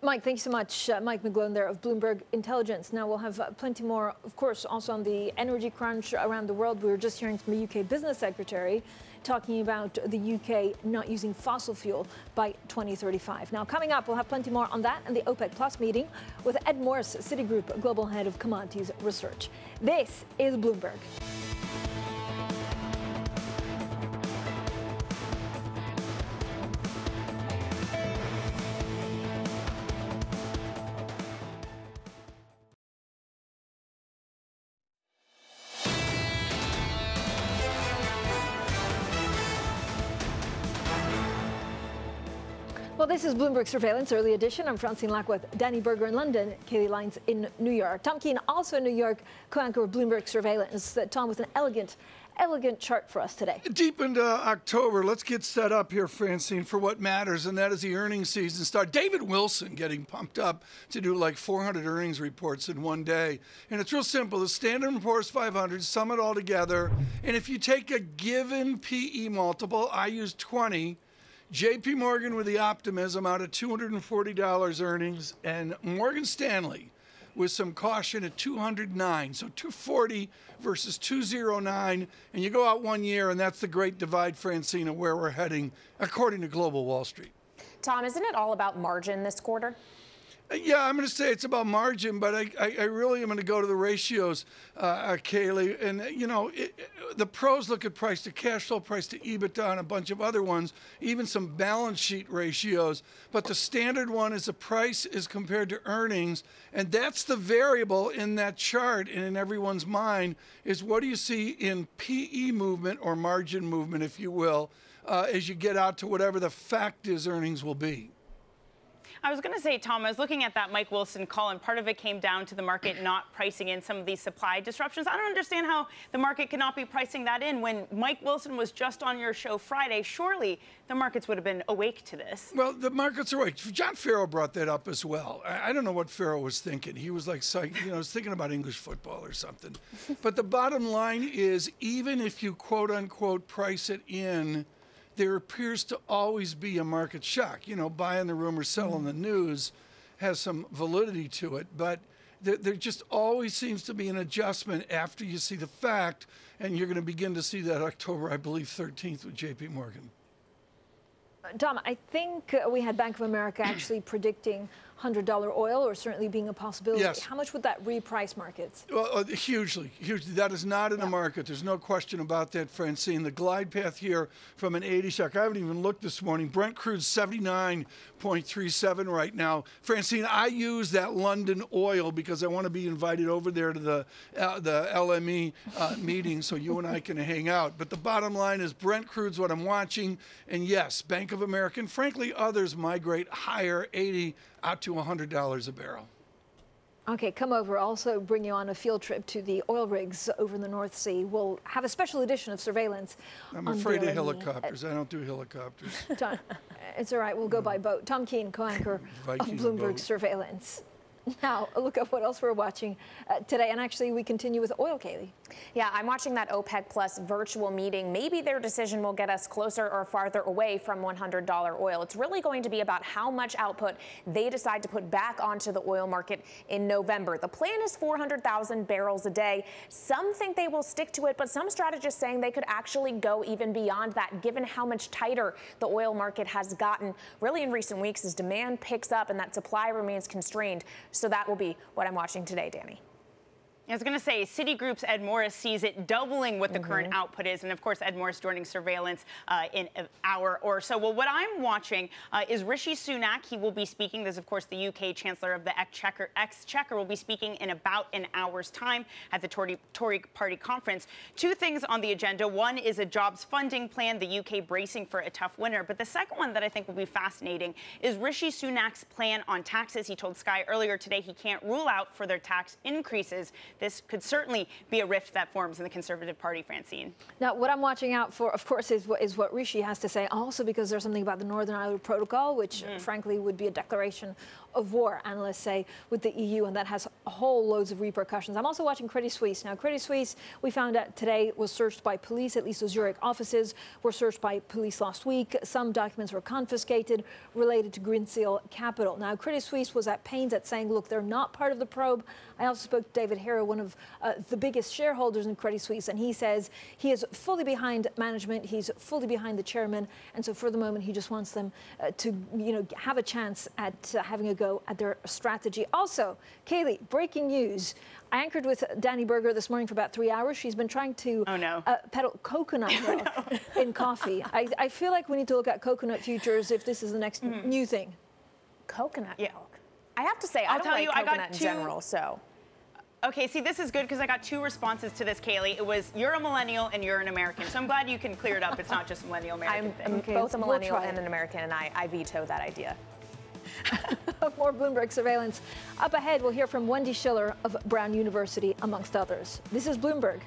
Mike, thanks so much. Mike McGlone there of Bloomberg Intelligence. Now we'll have plenty more, of course, also on the energy crunch around the world. We were just hearing from the UK Business Secretary talking about the UK not using fossil fuel by 2035. Now, coming up, we'll have plenty more on that and the OPEC Plus meeting with Ed Morris, Citigroup Global Head of Commodities Research. This is Bloomberg. Well, this is Bloomberg Surveillance, early edition. I'm Francine Lacqua with Danny Berger in London, Kailey Leinz in New York. Tom Keene, also in New York, co-anchor of Bloomberg Surveillance. Tom with an elegant chart for us today. Deep into October, let's get set up here, Francine, for what matters, and that is the earnings season start. David Wilson getting pumped up to do like 400 earnings reports in one day. And it's real simple. The Standard & Poor's 500, sum it all together, and if you take a given PE multiple, I use 20, JP Morgan with the optimism out at $240 earnings, and Morgan Stanley with some caution at 209. So 240 versus 209, and you go out 1 year, and that's the great divide, Francine, of where we're heading, according to Global Wall Street. Tom, isn't it all about margin this quarter? Yeah, I'm going to say it's about margin, but I really am going to go to the ratios, Kailey. And, you know, the pros look at price to cash flow, price to EBITDA, and a bunch of other ones, even some balance sheet ratios. But the standard one is the price is compared to earnings. And that's the variable in that chart and in everyone's mind is what do you see in PE movement or margin movement, if you will, as you get out to whatever the fact is earnings will be. I was going to say, Tom, I was looking at that Mike Wilson call, and part of it came down to the market not pricing in some of these supply disruptions. I don't understand how the market cannot be pricing that in. When Mike Wilson was just on your show Friday, surely the markets would have been awake to this. Well, the markets are awake. John Ferro brought that up as well. I don't know what Ferro was thinking. He was like, you know, was thinking about English football or something. But the bottom line is, even if you quote unquote price it in, there appears to always be a market shock. You know, buying the rumor, selling the news has some validity to it, but there just always seems to be an adjustment after you see the fact, and you're going to begin to see that October, I believe, 13th with JP Morgan. Tom, I think we had Bank of America actually predicting $100 oil, or certainly being a possibility. Yes. How much would that reprice markets? Well, hugely, hugely. That is not in the market. There's no question about that, Francine. The glide path here from an 80 shock. I haven't even looked this morning. Brent crude's 79.37 right now. Francine, I use that London oil because I want to be invited over there to the LME meeting so you and I can hang out. But the bottom line is Brent crude's what I'm watching. And yes, Bank of America, and frankly, others migrate higher, 80 out to $100 a barrel. Okay, come over. Also bring you on a field trip to the oil rigs over in the North Sea. We'll have a special edition of Surveillance. I'm afraid of helicopters. I don't do helicopters. Tom, it's all right. We'll go by boat. Tom Keene, co-anchor of Bloomberg Surveillance. Now, a look at what else we're watching today. And actually, we continue with oil, Kailey. Yeah, I'm watching that OPEC Plus virtual meeting. Maybe their decision will get us closer or farther away from $100 oil. It's really going to be about how much output they decide to put back onto the oil market in November. The plan is 400,000 barrels a day. Some think they will stick to it, but some strategists saying they could actually go even beyond that, given how much tighter the oil market has gotten really in recent weeks as demand picks up and that supply remains constrained. So that will be what I'm watching today, Danny. I was going to say, Citigroup's Ed Morris sees it doubling what the current output is. And of course, Ed Morris joining Surveillance in an hour or so. Well, what I'm watching is Rishi Sunak. He will be speaking. There's, of course, the UK Chancellor of the Exchequer will be speaking in about an hour's time at the Tory party conference. Two things on the agenda. One is a jobs funding plan, the UK bracing for a tough winter. But the second one that I think will be fascinating is Rishi Sunak's plan on taxes. He told Sky earlier today he can't rule out further tax increases. This could certainly be a rift that forms in the Conservative Party, Francine. Now, what I'm watching out for, of course, is what Rishi has to say. Also, because there's something about the Northern Ireland Protocol, which, frankly, would be a declaration of war, analysts say, with the EU, and that has a whole loads of repercussions. I'm also watching Credit Suisse. Now, Credit Suisse, we found out today, was searched by police. At least the Zurich offices were searched by police last week. Some documents were confiscated related to Greensill Capital. Now, Credit Suisse was at pains at saying, look, they're not part of the probe. I also spoke to David Herro, one of the biggest shareholders in Credit Suisse, and he says he is fully behind management. He's fully behind the chairman, and so for the moment, he just wants them to, have a chance at having a go at their strategy. Also, Kailey, breaking news. I anchored with Danny Berger this morning for about 3 hours. She's been trying to peddle coconut milk in coffee. I feel like we need to look at coconut futures if this is the next new thing. Coconut milk. I have to say, I don't like coconut in general, so. Okay, see, this is good because I got two responses to this, Kailey. It was, you're a millennial and you're an American. So I'm glad you can clear it up. It's not just a millennial American thing. I'm both a millennial and an American, and I veto that idea. More Bloomberg surveillance. Up ahead, we'll hear from Wendy Schiller of Brown University, amongst others. This is Bloomberg.